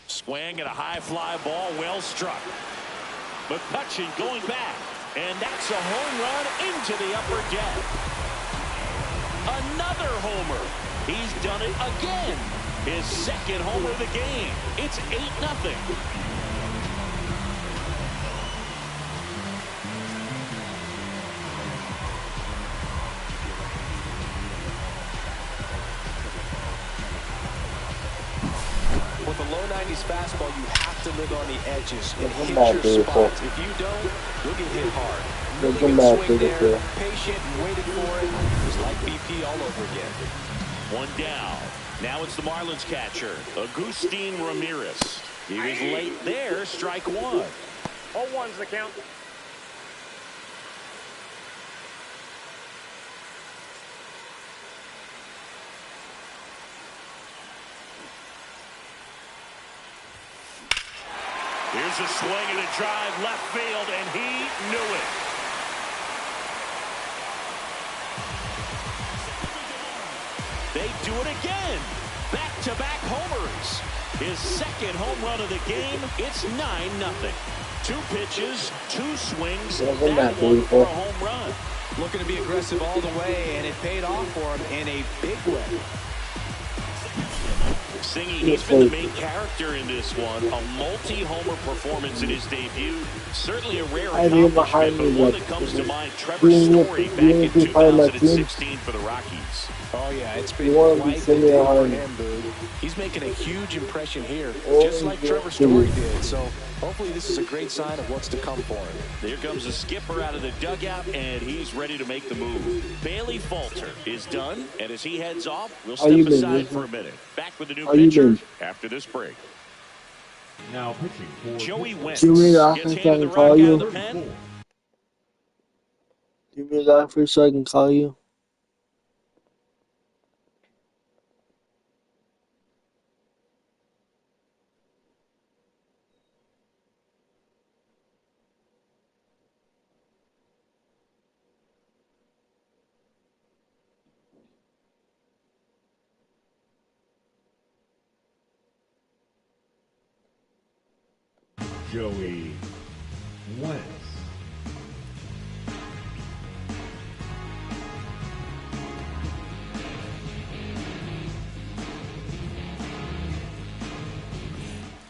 Speaker 3: Swing and a high fly ball, well struck. McCutcheon going back, and that's a home run into the upper deck. Another homer. He's done it again. His second homer of the game. It's 8-0.
Speaker 4: With a low 90s fastball, you have to live on the edges and
Speaker 5: Welcome
Speaker 4: hit
Speaker 5: back,
Speaker 4: your
Speaker 5: beautiful.
Speaker 4: spots. If you don't, you'll get hit hard.
Speaker 5: Welcome
Speaker 4: Really
Speaker 5: back,
Speaker 4: good swing
Speaker 5: beautiful.
Speaker 4: there, patient and waited for it. It was like BP all over again.
Speaker 3: One down. Now it's the Marlins catcher, Agustin Ramirez. He was late there, strike one.
Speaker 6: 0-1's the count.
Speaker 3: Here's a swing and a drive left field, and he knew it. They do it again. Back-to-back homers. His second home run of the game. It's 9-0. 2 pitches, 2 swings.
Speaker 5: Welcome
Speaker 3: That
Speaker 5: back,
Speaker 3: one for
Speaker 5: beautiful.
Speaker 3: a home run.
Speaker 4: Looking to be aggressive all the way, and it paid off for him in a big way.
Speaker 3: Singy, he's been the main character in this one. A multi-homer performance in his debut. Certainly a rare
Speaker 5: I mean,
Speaker 3: accomplishment,
Speaker 5: behind
Speaker 3: but
Speaker 5: me,
Speaker 3: one
Speaker 5: like,
Speaker 3: that comes to mind. Trevor
Speaker 5: you need-
Speaker 3: Story
Speaker 5: you
Speaker 3: back
Speaker 5: need
Speaker 3: in
Speaker 5: to find my team.
Speaker 3: 2016 for the Rockies.
Speaker 4: Oh, yeah, it's
Speaker 5: You
Speaker 4: been
Speaker 5: wanna be
Speaker 4: quite the
Speaker 5: sitting
Speaker 4: day for
Speaker 5: behind-
Speaker 4: him, Boog. He's making a huge impression here,
Speaker 5: Oh,
Speaker 4: just like
Speaker 5: yeah.
Speaker 4: Trevor Story did. So hopefully this is a great sign of what's to come for him.
Speaker 3: Here comes the skipper out of the dugout, and he's ready to make the move. Bailey Falter is done, and as he heads off, we'll
Speaker 5: How you
Speaker 3: step
Speaker 5: been,
Speaker 3: aside
Speaker 5: Nathan?
Speaker 3: for a minute. Back with the new
Speaker 5: How you
Speaker 3: pitcher
Speaker 5: been?
Speaker 3: after this break.
Speaker 1: Now pitching for
Speaker 3: Joey Wentz
Speaker 5: Do you mean the
Speaker 3: gets
Speaker 5: offense
Speaker 3: handed
Speaker 5: I
Speaker 3: the
Speaker 5: can
Speaker 3: rock
Speaker 5: call
Speaker 3: out
Speaker 5: you?
Speaker 3: of the pen.
Speaker 5: Give me that first so I can call you.
Speaker 1: Joey Wentz.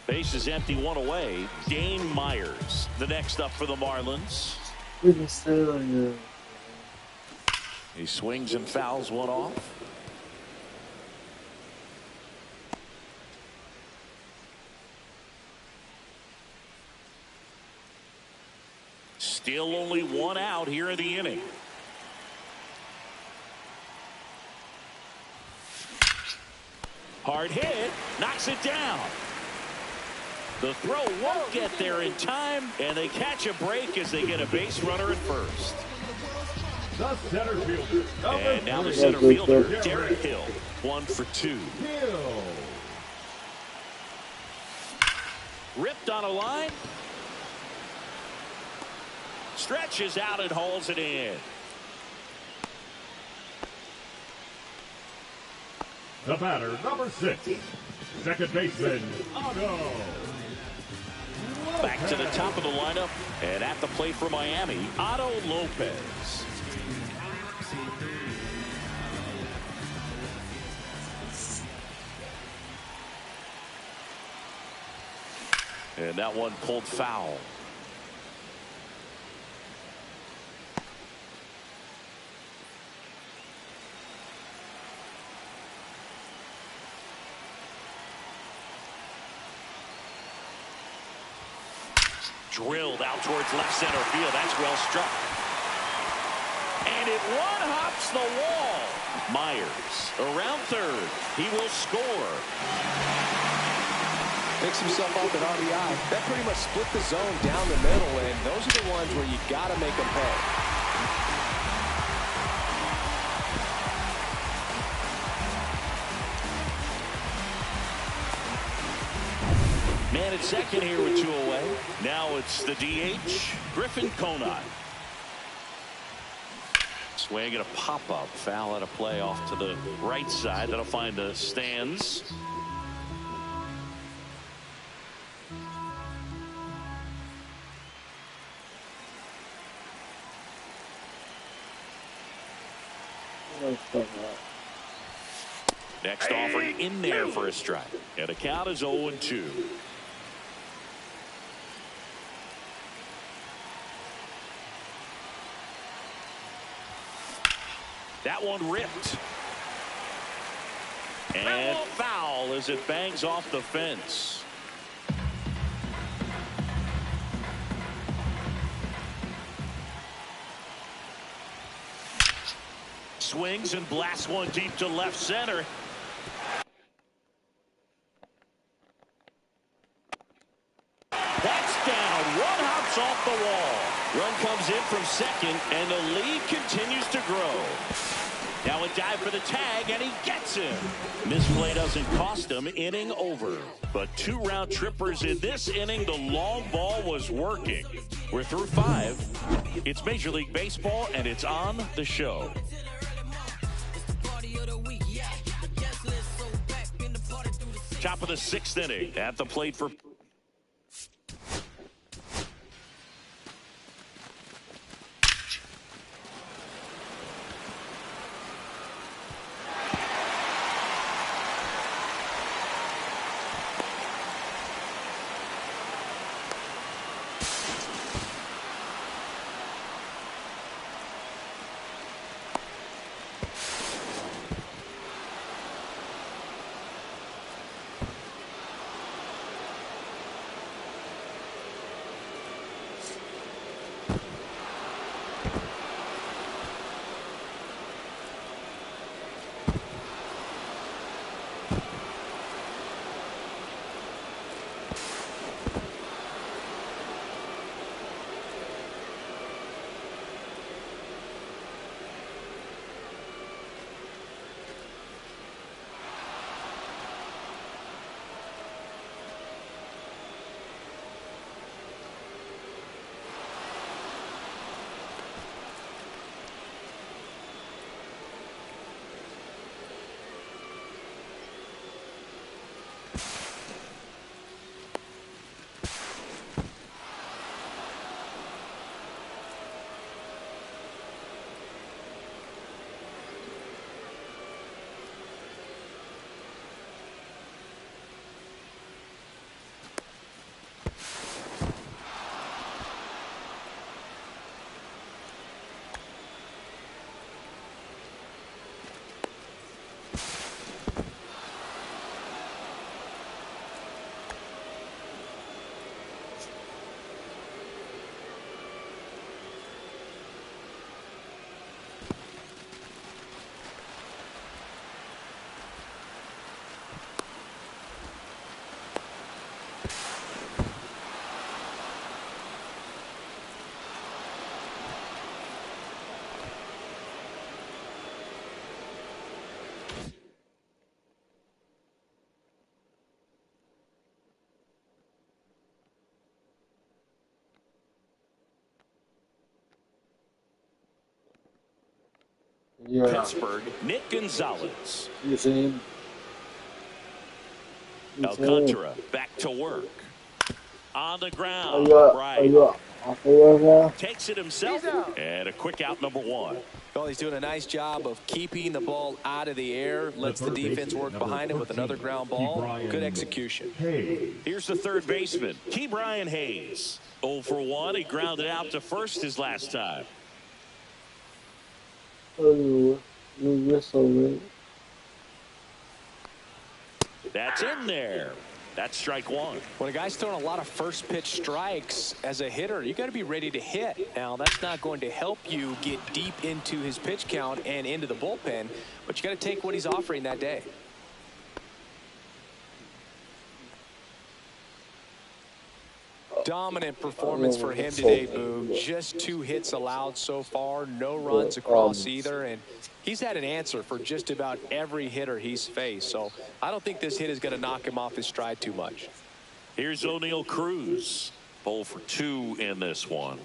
Speaker 3: Base is empty, 1 away. Dane Myers, the next up for the Marlins.
Speaker 5: We can stay on you.
Speaker 3: He swings and fouls one off. Still only 1 out here in the inning. Hard hit, knocks it down. The throw won't get there in time, and they catch a break as they get a base runner at first.
Speaker 1: The center fielder.
Speaker 3: And now the
Speaker 1: 3,
Speaker 3: center fielder, Derek Hill, 1 for 2.
Speaker 1: Hill.
Speaker 3: Ripped on a line. Stretches out and hauls it in.
Speaker 1: The batter, number 6. Second baseman, Otto.
Speaker 3: Back to the top of the lineup, and at the plate for Miami, Otto Lopez. And that one pulled foul. Drilled out towards left center field. That's well struck. It one-hops the wall. Myers around third. He will score.
Speaker 4: Picks himself up at RBI. That pretty much split the zone down the middle, and those are the ones where you got to make them pay.
Speaker 3: Man at second here with 2 away. Now it's the DH, Griffin Conine. Swing and a pop-up. Foul out of play off to the right side. That'll find the stands. Next offering in there for a strike. And the count is 0-2. That one ripped. And foul as it bangs off the fence. Swings and blasts one deep to left center. That's down. One hops off the wall. Run comes in from second, and the lead continues to grow. Now a dive for the tag, and he gets him. Misplay doesn't cost him. Inning over. But 2 round trippers in this inning. The long ball was working. We're through 5. It's Major League Baseball, and it's on the show. Top of the 6th inning. At the plate for Pittsburgh, Nick Gonzalez.
Speaker 5: You see him?
Speaker 3: Alcantara back to work. On the ground. Takes it himself. And a quick out, number 1.
Speaker 4: Well, he's doing a nice job of keeping the ball out of the air. Lets the defense work behind him with another ground ball. Good execution.
Speaker 3: Here's the third baseman, Key Brian Hayes. 0 for 1. He grounded out to first his last time.
Speaker 5: You whistle, right?
Speaker 3: That's in there. That's strike one.
Speaker 4: When a guy's throwing a lot of first pitch strikes as a hitter, you got to be ready to hit. Now, that's not going to help you get deep into his pitch count and into the bullpen, but you got to take what he's offering that day. Dominant performance for him today, Boog. Just 2 hits allowed so far, no runs across either, and he's had an answer for just about every hitter he's faced. So I don't think this hit is going to knock him off his stride too much.
Speaker 3: Here's O'Neal Cruz. 0 for 2 in this one.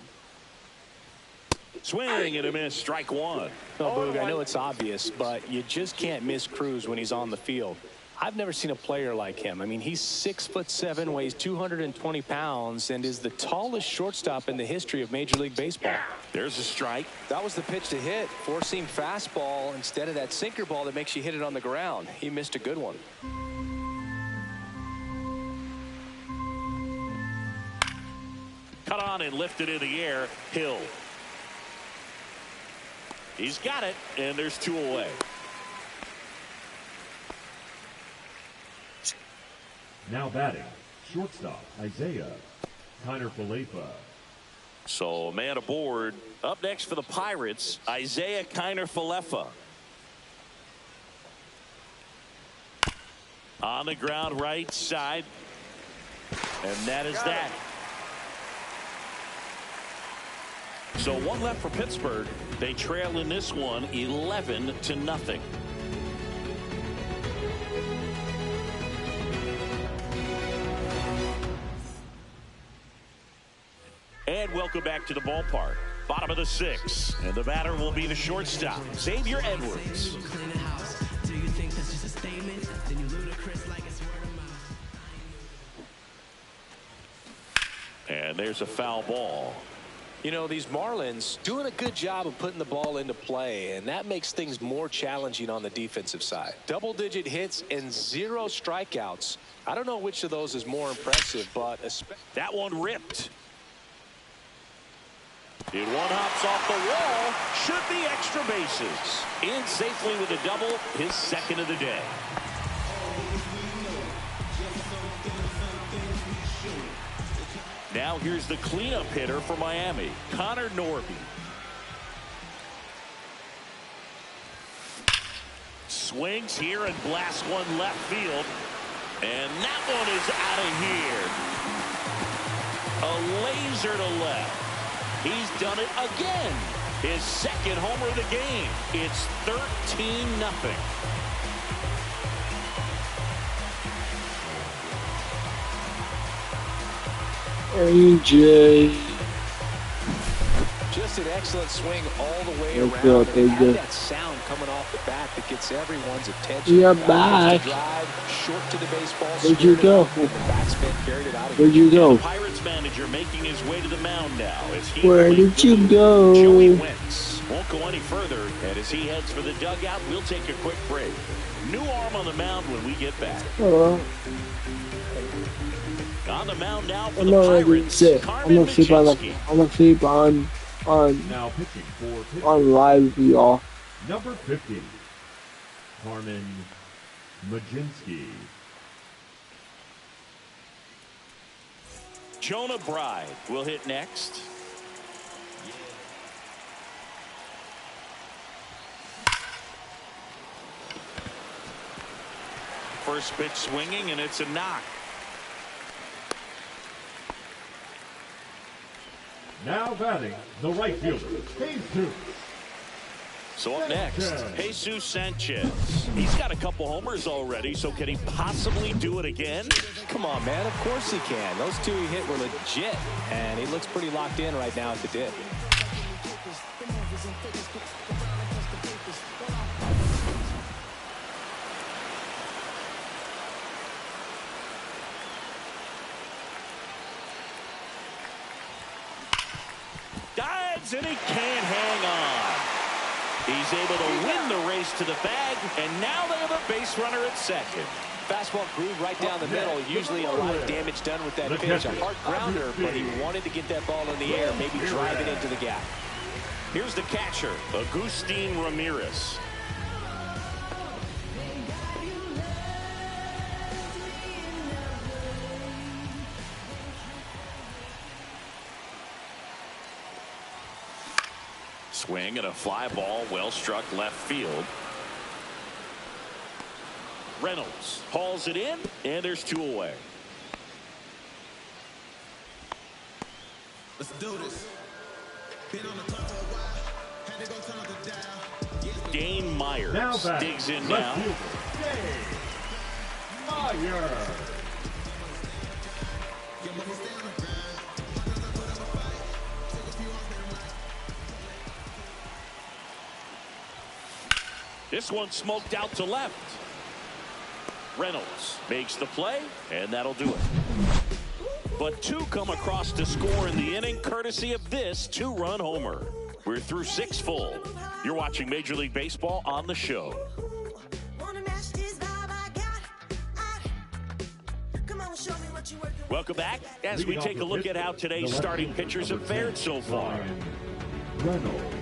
Speaker 3: Swing and a miss, strike one.
Speaker 4: No, Boog, I know it's obvious, but you just can't miss Cruz when he's on the field. I've never seen a player like him. I mean, he's 6'7", weighs 220 pounds, and is the tallest shortstop in the history of Major League Baseball.
Speaker 3: There's a strike.
Speaker 4: That was the pitch to hit. Four-seam fastball instead of that sinker ball that makes you hit it on the ground. He missed a good one.
Speaker 3: Cut on and lifted in the air. Hill. He's got it, and there's 2 away.
Speaker 1: Now batting, shortstop, Isaiah Kiner-Falefa.
Speaker 3: So, man aboard. Up next for the Pirates, Isaiah Kiner-Falefa. On the ground, right side. And that is that. So 1 left for Pittsburgh. They trail in this one 11-0. And welcome back to the ballpark. Bottom of the 6th. And the batter will be the shortstop, Xavier Edwards. And there's a foul ball.
Speaker 4: You know, these Marlins doing a good job of putting the ball into play, and that makes things more challenging on the defensive side. Double-digit hits and 0 strikeouts. I don't know which of those is more impressive, but
Speaker 3: that one ripped. And one hops off the wall. Should be extra bases. In safely with a double, his 2nd of the day. Now here's the cleanup hitter for Miami, Connor Norby. Swings here and blasts one left field. And that one is out of here. A laser to left. He's done it again. His 2nd homer of the game. It's 13-0.
Speaker 5: AJ.
Speaker 4: Just an excellent swing all the way around. And had that sound coming off the bat that gets everyone's attention.
Speaker 5: You're back.
Speaker 4: Drive, short to the baseball.
Speaker 5: Where'd you go? Where'd you go?
Speaker 3: Pirates manager making his way to the mound now.
Speaker 5: Where did you go?
Speaker 3: Joey Wentz won't go any further, and as he heads for the dugout, we'll take a quick break. New arm on the mound when we get back. On the mound now for the Pirates.
Speaker 5: I'm gonna sleep on
Speaker 1: Now pitching for Pittsburgh,
Speaker 5: on live, y'all.
Speaker 1: number 50, Carmen Majinski.
Speaker 3: Jonah Bride will hit next. First pitch swinging, and it's a knock.
Speaker 1: Now batting, the right fielder, Jesus.
Speaker 3: So up next, Jesus Sanchez. He's got a couple homers already, so can he possibly do it again?
Speaker 4: Come on, man. Of course he can. Those 2 he hit were legit, and he looks pretty locked in right now at the dip.
Speaker 3: Dives, and he can't hang on. He's able to win the race to the bag, and now they have a base runner at 2nd.
Speaker 4: Fastball groove right down the middle. Usually a lot of damage done with that pitch. A hard grounder, but he wanted to get that ball in the air, maybe drive it into the gap.
Speaker 3: Here's the catcher, Agustin Ramirez. Swing and a fly ball well struck left field. Reynolds hauls it in, and there's 2 away.
Speaker 7: Let's do this. Been on the clock for a while. Had to go turn on the dial.
Speaker 3: Dane Myers digs in now.
Speaker 1: Dane Myers.
Speaker 3: This one smoked out to left. Reynolds makes the play, and that'll do it. But 2 come across to score in the inning, courtesy of this 2-run homer. We're through 6 full. You're watching Major League Baseball on the show. Welcome back as we take a look at how today's starting pitchers have fared so far.
Speaker 1: Reynolds.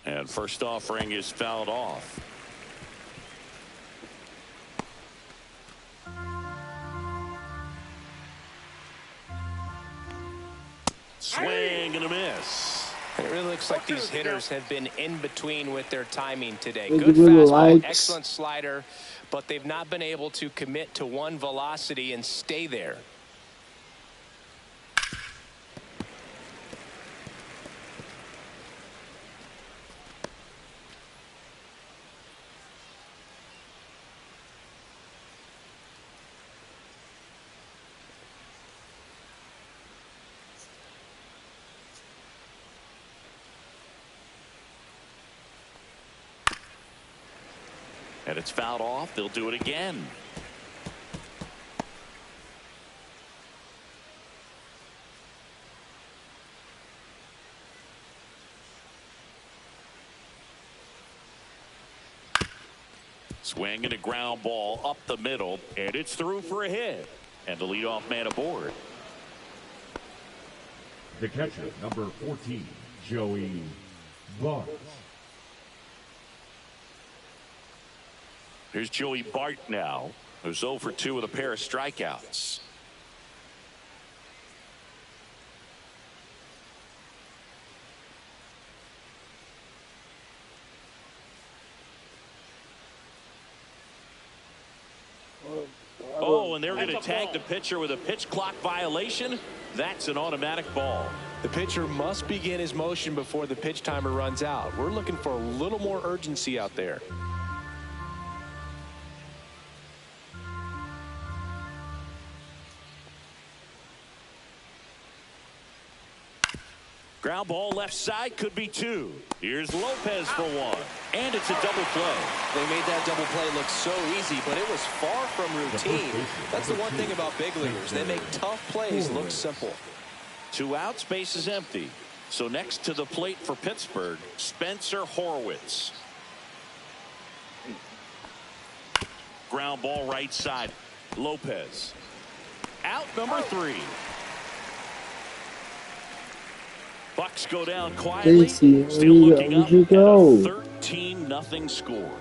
Speaker 3: And first offering is fouled off. Swing and a miss.
Speaker 4: It really looks like these hitters have been in between with their timing today.
Speaker 5: Look
Speaker 4: Good
Speaker 5: at the
Speaker 4: fastball,
Speaker 5: lights.
Speaker 4: excellent slider, but they've not been able to commit to one velocity and stay there.
Speaker 3: And it's fouled off. They'll do it again. Swing and a ground ball up the middle, and it's through for a hit. And the leadoff man aboard.
Speaker 1: The catcher, number 14, Joey Bart.
Speaker 3: Here's Joey Bart now, who's 0 for 2 with a pair of strikeouts. Oh, and they're going to tag the pitcher with a pitch clock violation. That's an automatic ball.
Speaker 4: The pitcher must begin his motion before the pitch timer runs out. We're looking for a little more urgency out there.
Speaker 3: Ground ball left side, could be 2. Here's Lopez for 1. And it's a double play.
Speaker 4: They made that double play look so easy, but it was far from routine. That's the one thing about big leaguers. They make tough plays look simple.
Speaker 3: 2 outs, base is empty. So next to the plate for Pittsburgh, Spencer Horwitz. Ground ball right side. Lopez. Out number 3. Bucks go down quietly.
Speaker 5: Stacy,
Speaker 3: Still looking up
Speaker 5: where'd you
Speaker 3: at
Speaker 5: go?
Speaker 3: a 13-0 score.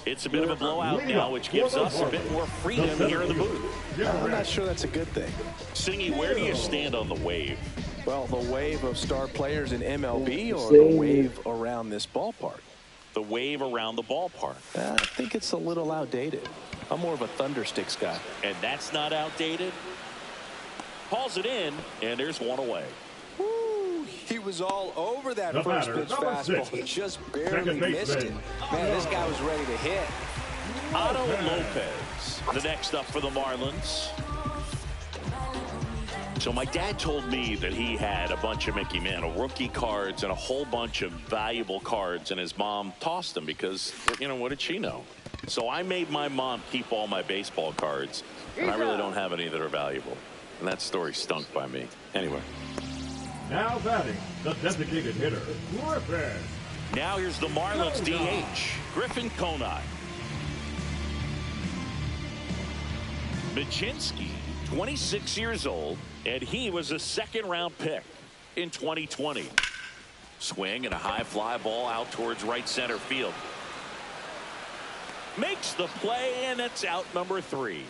Speaker 3: It's a bit of a blowout now, which gives us a bit more freedom here in the booth.
Speaker 4: I'm not sure that's a good thing.
Speaker 3: Singy, where do you stand on the wave?
Speaker 4: Well, the wave of star players in MLB or the wave around this ballpark?
Speaker 3: The wave around the ballpark.
Speaker 4: I think it's a little outdated. I'm more of a Thundersticks guy.
Speaker 3: And that's not outdated. Hauls it in, and there's 1 away.
Speaker 4: Woo, he was all over that
Speaker 1: The
Speaker 4: first
Speaker 1: batter,
Speaker 4: pitch
Speaker 1: number
Speaker 4: fastball.
Speaker 1: 6.
Speaker 4: He just barely
Speaker 1: Second baseman,
Speaker 4: missed it. Man, this guy was ready to hit.
Speaker 3: Otto Lopez, the next up for the Marlins. So my dad told me that he had a bunch of Mickey Mantle rookie cards and a whole bunch of valuable cards, and his mom tossed them because, you know, what did she know? So I made my mom keep all my baseball cards, and I really don't have any that are valuable. And that story stunk by me. Anyway.
Speaker 1: Now batting, the designated hitter, Griffin.
Speaker 3: Now here's the Marlins DH, Griffin Conine. Machinsky, 26 years old, and he was a second-round pick in 2020. Swing and a high fly ball out towards right center field. Makes the play, and it's out number 3.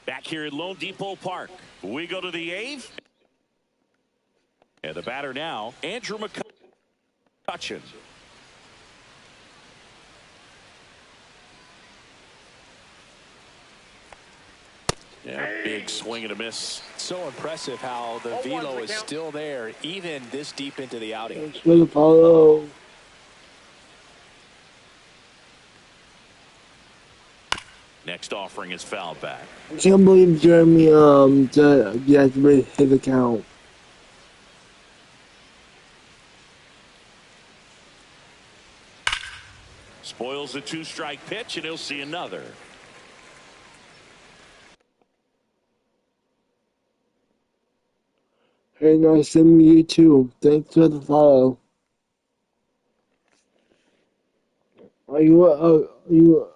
Speaker 3: Back here at Lone Depot Park, we go to the 8th. And the batter now, Andrew McCutchen. Yeah, big swing and a miss.
Speaker 4: So impressive how the velo is still there, even this deep into the outing.
Speaker 5: Thanks for the follow.
Speaker 3: Next offering is fouled back.
Speaker 5: I can't believe Jeremy deactivated his account.
Speaker 3: Spoils the 2-strike pitch, and he'll see another.
Speaker 5: Hey, nice to meet you too. Thanks for the follow. Are you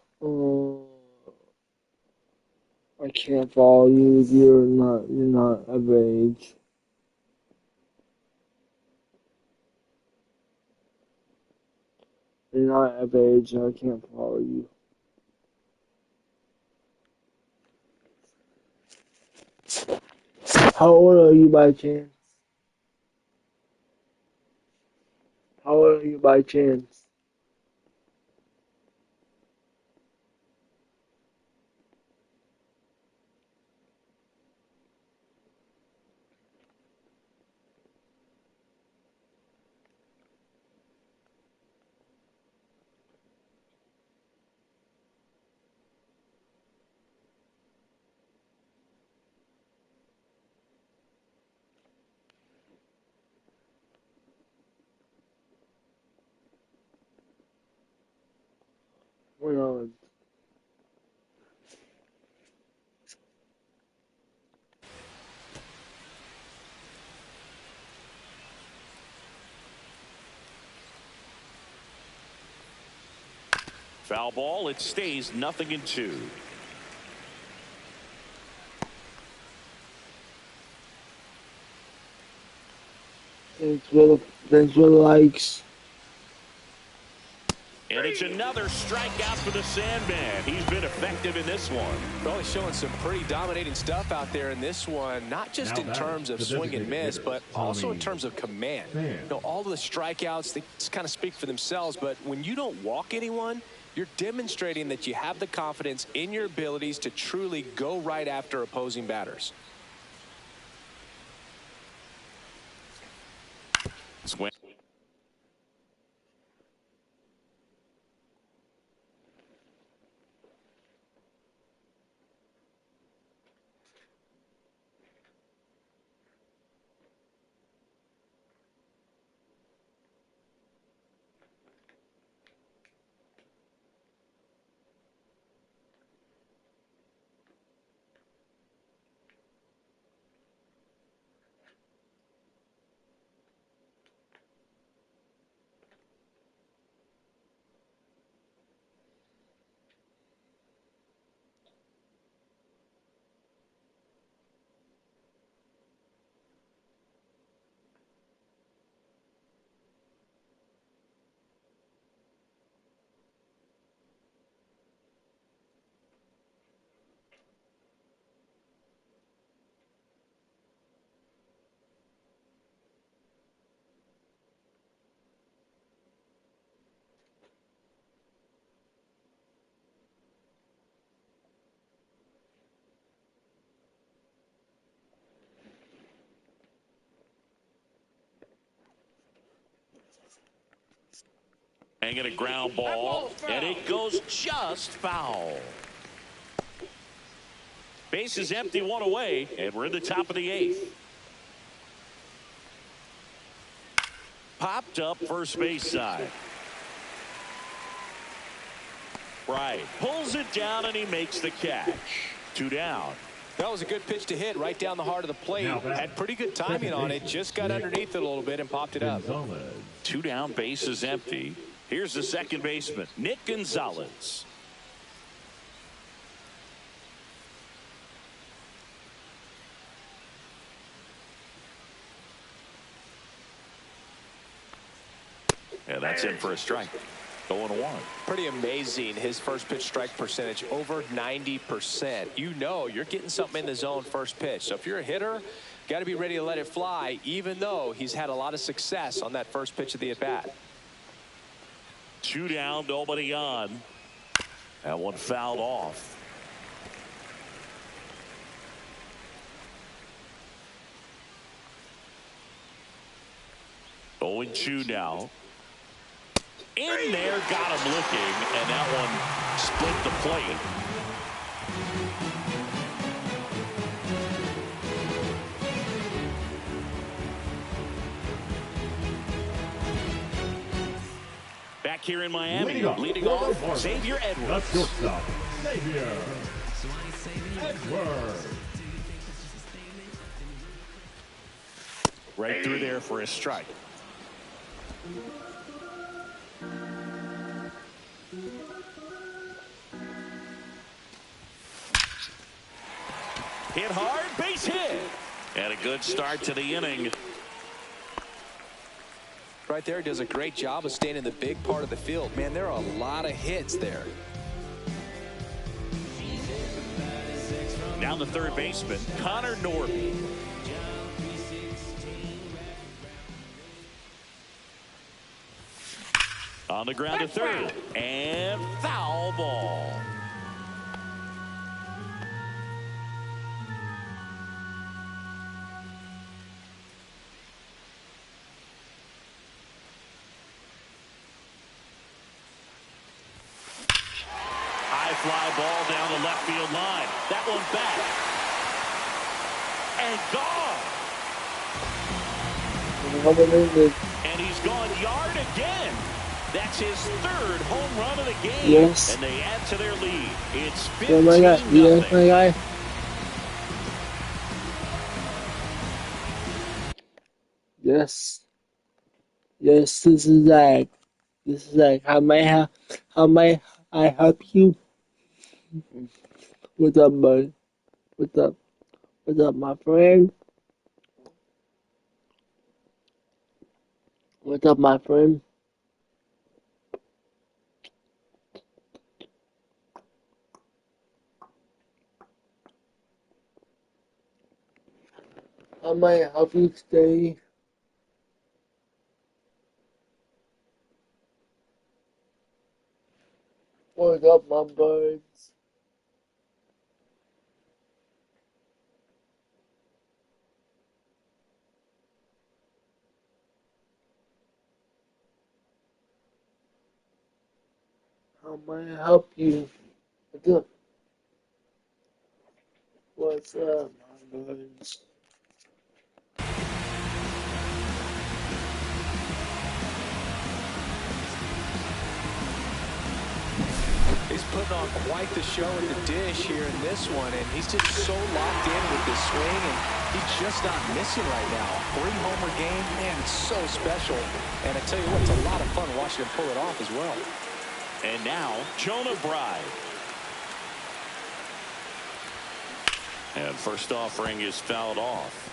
Speaker 5: I can't follow you. You're not of age. You're not of age. I can't follow you. How old are you by chance? How old are you by chance? Wait on.
Speaker 3: Foul ball. It stays 0-2.
Speaker 5: Thanks for the likes.
Speaker 3: And it's another strikeout for the Sandman. He's been effective in this one.
Speaker 4: Well, he's showing some pretty dominating stuff out there in this one, not just in terms of swing and miss, but also in terms of command. You know, all of the strikeouts, they just kind of speak for themselves, but when you don't walk anyone, you're demonstrating that you have the confidence in your abilities to truly go right after opposing batters.
Speaker 3: Swing. Hanging a ground ball, and it goes just foul. Base is empty, 1 away, and we're in the top of the 8th. Popped up first base side. Right. Pulls it down and he makes the catch. 2 down.
Speaker 4: That was a good pitch to hit right down the heart of the plate. Had pretty good timing on it. Just got underneath it a little bit and popped it up.
Speaker 3: 2 down, base is empty. Here's the second baseman, Nick Gonzalez. And that's in for a strike. 0-1.
Speaker 4: Pretty amazing, his first pitch strike percentage, over 90%. You know you're getting something in the zone first pitch. So if you're a hitter, got to be ready to let it fly, even though he's had a lot of success on that first pitch of the at-bat.
Speaker 3: 2 down, nobody on. That one fouled off. Oh, 2 now. In there, got him looking, and that one split the plate. Back here in Miami, leading off, Xavier Edwards.
Speaker 1: That's shortstop, Xavier Edwards.
Speaker 3: Right through there for a strike. Hit hard, base hit. And a good start to the inning.
Speaker 4: Right there, does a great job of staying in the big part of the field. Man, there are a lot of hits there.
Speaker 3: Now the third baseman, Connor Norby. On the ground to third. And foul ball. High fly ball down the left field line. That one back. And gone. And he's gone yard again. That's his third home run of the game.
Speaker 5: Yes.
Speaker 3: And they add to their lead. It's 15-0.
Speaker 5: Oh my God. Yes, my guy. Yes. Yes, this is Zach. This is Zach. How may I help you? What's up, bud? What's up? What's up, my friend? What's up, my friend? How may I help you today? What's up, my birds? How may I help you? What's up? What's up, my birds?
Speaker 4: He's putting on quite the show at the dish here in this one, and he's just so locked in with this swing, and he's just not missing right now. 3-homer game, man, it's so special. And I tell you what, it's a lot of fun watching him pull it off as well.
Speaker 3: And now, Jonah Bride. And first offering is fouled off.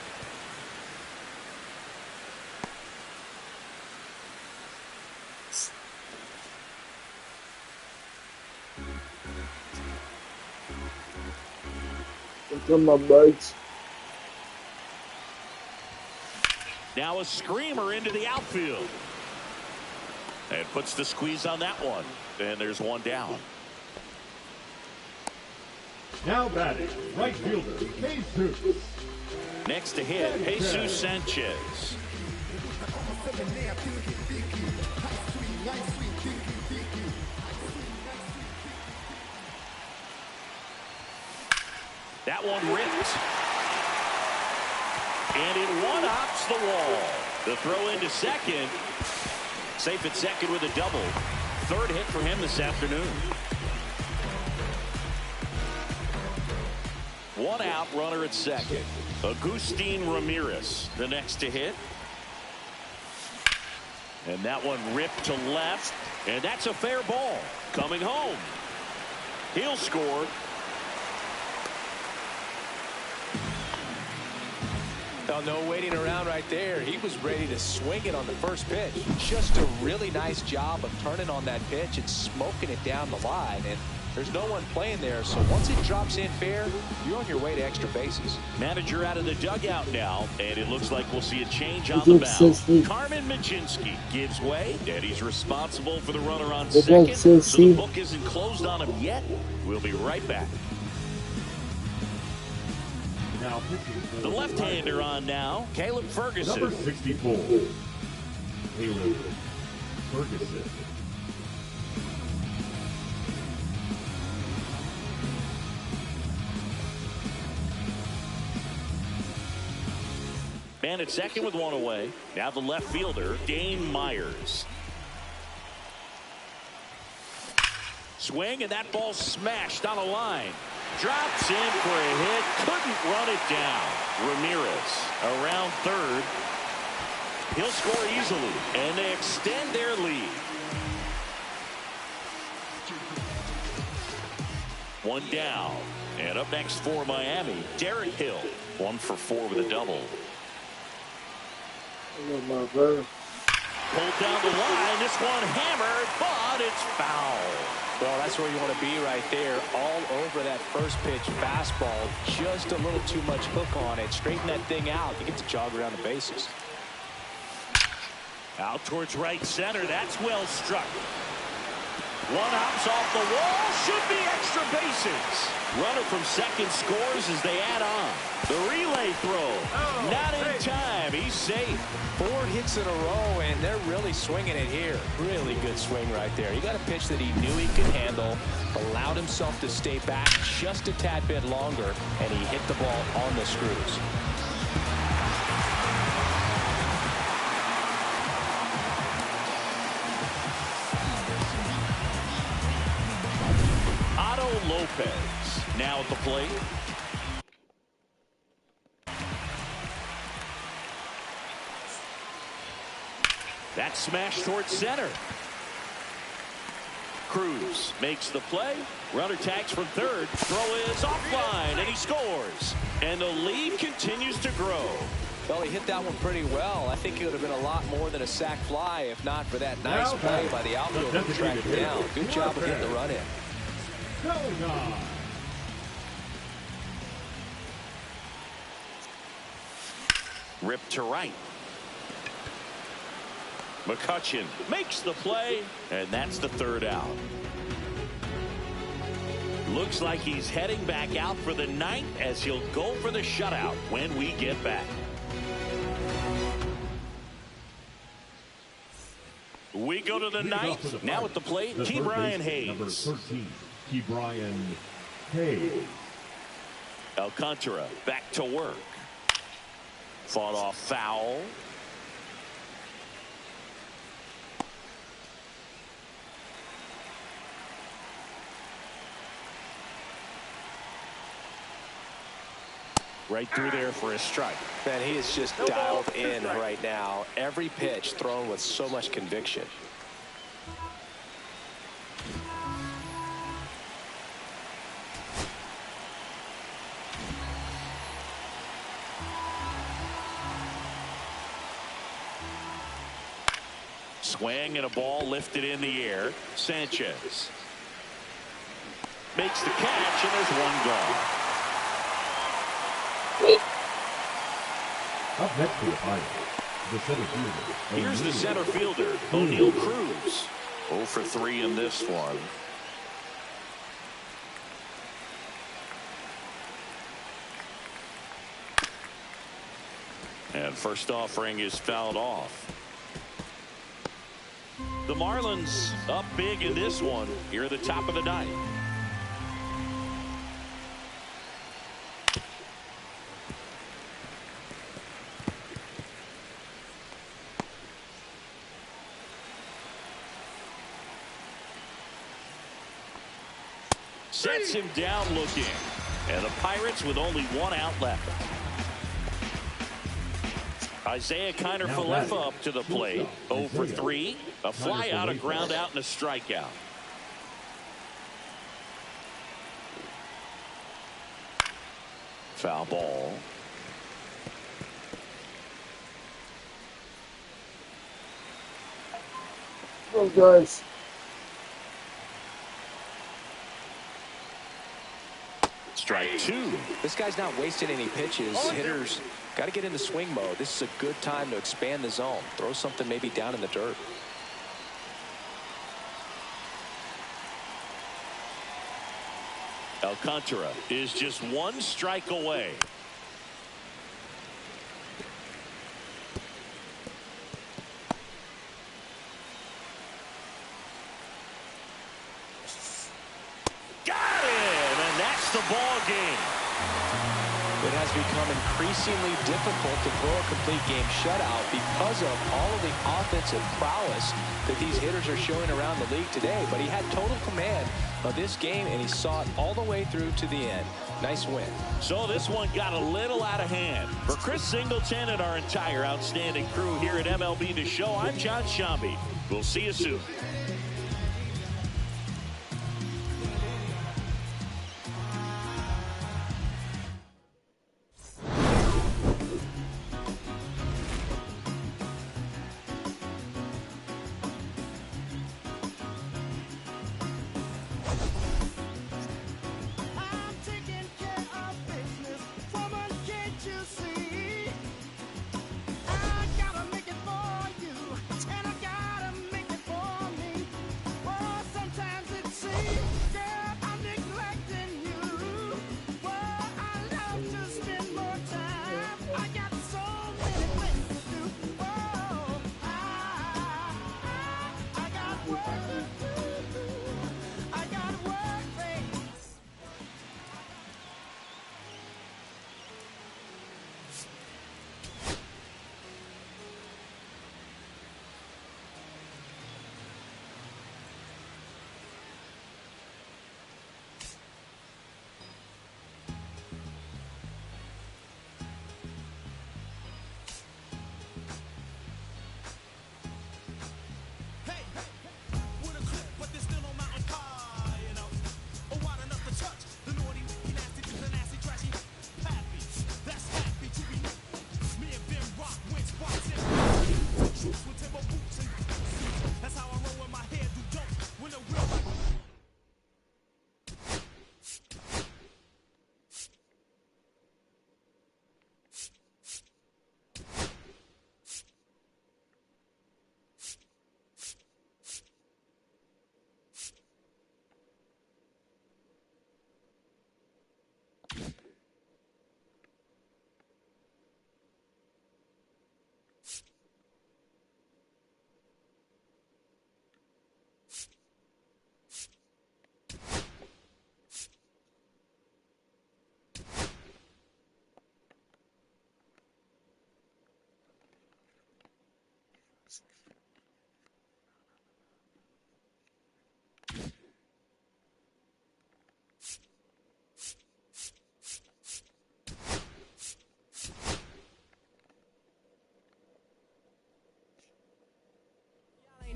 Speaker 5: What's up, my birds?
Speaker 3: Now a screamer into the outfield. And puts the squeeze on that one. And there's one down.
Speaker 1: Now batting, right fielder, Jesus.
Speaker 3: Next to hit, Jesus Sanchez. That one ripped. And it one-ups the wall. The throw into second. Safe at second with a double. Third hit for him this afternoon. One out, runner at second. Agustin Ramirez, the next to hit. And that one ripped to left. And that's a fair ball. Coming home. He'll score.
Speaker 4: Oh, no waiting around right there. He was ready to swing it on the first pitch. Just a really nice job of turning on that pitch and smoking it down the line. And there's no one playing there, so once it drops in fair, you're on your way to extra bases.
Speaker 3: Manager out of the dugout now, and it looks like we'll see a change on the mound. Carmen Majinski gives way, and he's responsible for the runner on second, so the book isn't closed on him yet. We'll be right back.
Speaker 1: Now pitching for
Speaker 3: The left-hander on now, Caleb Ferguson.
Speaker 1: number 64, Caleb Ferguson.
Speaker 3: Man at second with one away. Now the left fielder, Dane Myers. Swing, and that ball smashed on a line. Drops in for a hit. Couldn't run it down. Ramirez around third. He'll score easily, and they extend their lead. One down. And up next for Miami, Derek Hill. 1 for 4 with a double. Pulled down the line. This one hammered, but it's foul.
Speaker 4: Well, that's where you want to be right there. All over that first pitch fastball. Just a little too much hook on it. Straighten that thing out. You get to jog around the bases.
Speaker 3: Out towards right center. That's well struck. One hops off the wall. Should be extra bases. Runner from second scores as they add on. The relay throw. Not in time. He's safe.
Speaker 4: 4 hits in a row, and they're really swinging it here. Really good swing right there. He got a pitch that he knew he could handle, allowed himself to stay back just a tad bit longer, and he hit the ball on the screws.
Speaker 3: Otto Lopez now at the plate. That smash towards center. Cruz makes the play. Runner tags from third. Throw is offline, and he scores. And the lead continues to grow.
Speaker 4: Well, he hit that one pretty well. I think it would have been a lot more than a sac fly if not for that nice play by the outfielder to track it down. Good job of getting the run in.
Speaker 3: Ripped to right. McCutchen makes the play, and that's the third out. Looks like he's heading back out for the ninth as he'll go for the shutout when we get back. We go to the ninth. Now at the plate, Ke'Bryan Hayes.
Speaker 1: Number 13, Ke'Bryan Hayes.
Speaker 3: Alcantara back to work. Fought off foul. Right through there for a strike.
Speaker 4: Man, he is just dialed in right now. Every pitch thrown with so much conviction.
Speaker 3: Swing and a ball lifted in the air. Sanchez makes the catch, and there's one gone.
Speaker 1: Up next for the final, the center fielder.
Speaker 3: Here's the center fielder, O'Neal Cruz. 0 for 3 in this one. And first offering is fouled off. The Marlins up big in this one here at the top of the ninth. Sets him down looking. And the Pirates with only one out left. Isaiah Kiner-Falefa up to the plate. 0 for 3. A fly out, a ground out, and a strikeout. Foul ball.
Speaker 5: Oh, guys.
Speaker 3: Strike 2.
Speaker 4: This guy's not wasting any pitches. Hitters got to get in the swing mode. This is a good time to expand the zone. Throw something maybe down in the dirt.
Speaker 3: Alcantara is just one strike away. Got it, and that's the ball game.
Speaker 4: It has become increasingly difficult to throw a complete game shutout because of all of the offensive prowess that these hitters are showing around the league today. But he had total command of this game, and he saw it all the way through to the end. Nice win.
Speaker 3: So this one got a little out of hand. For Chris Singleton and our entire outstanding crew here at MLB The Show, I'm John Shambi. We'll see you soon.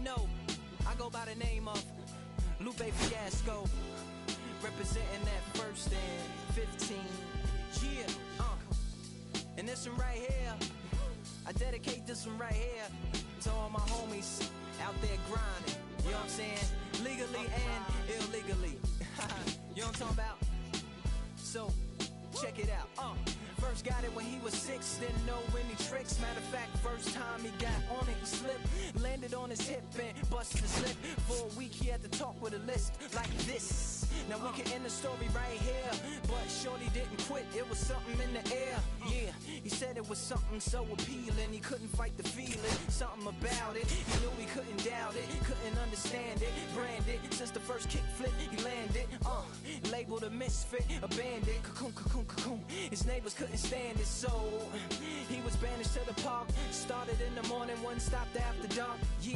Speaker 8: know, I go by the name of Lupe Fiasco, representing that first and 15. Yeah, and this one right here, I dedicate this one right here to all my homies out there grinding. You know what I'm saying? Legally and illegally. You know what I'm talking about? So, check it out. First got it when he was 6, didn't know any tricks. Matter of fact, first time he got on it, he slipped, landed on his hip and busted his lip. For a week he had to talk with a list like this. Now we can end the story right here, but shorty didn't quit, it was something in the air. Yeah, he said it was something so appealing, he couldn't fight the feeling, something about it. He knew he couldn't doubt it, couldn't understand it, branded since the first kick flip he landed. Labeled a misfit, a bandit, cocoon, cocoon, cocoon. His neighbors couldn't stand it, so he was banished to the park. Started in the morning, one stopped after dark. Yeah.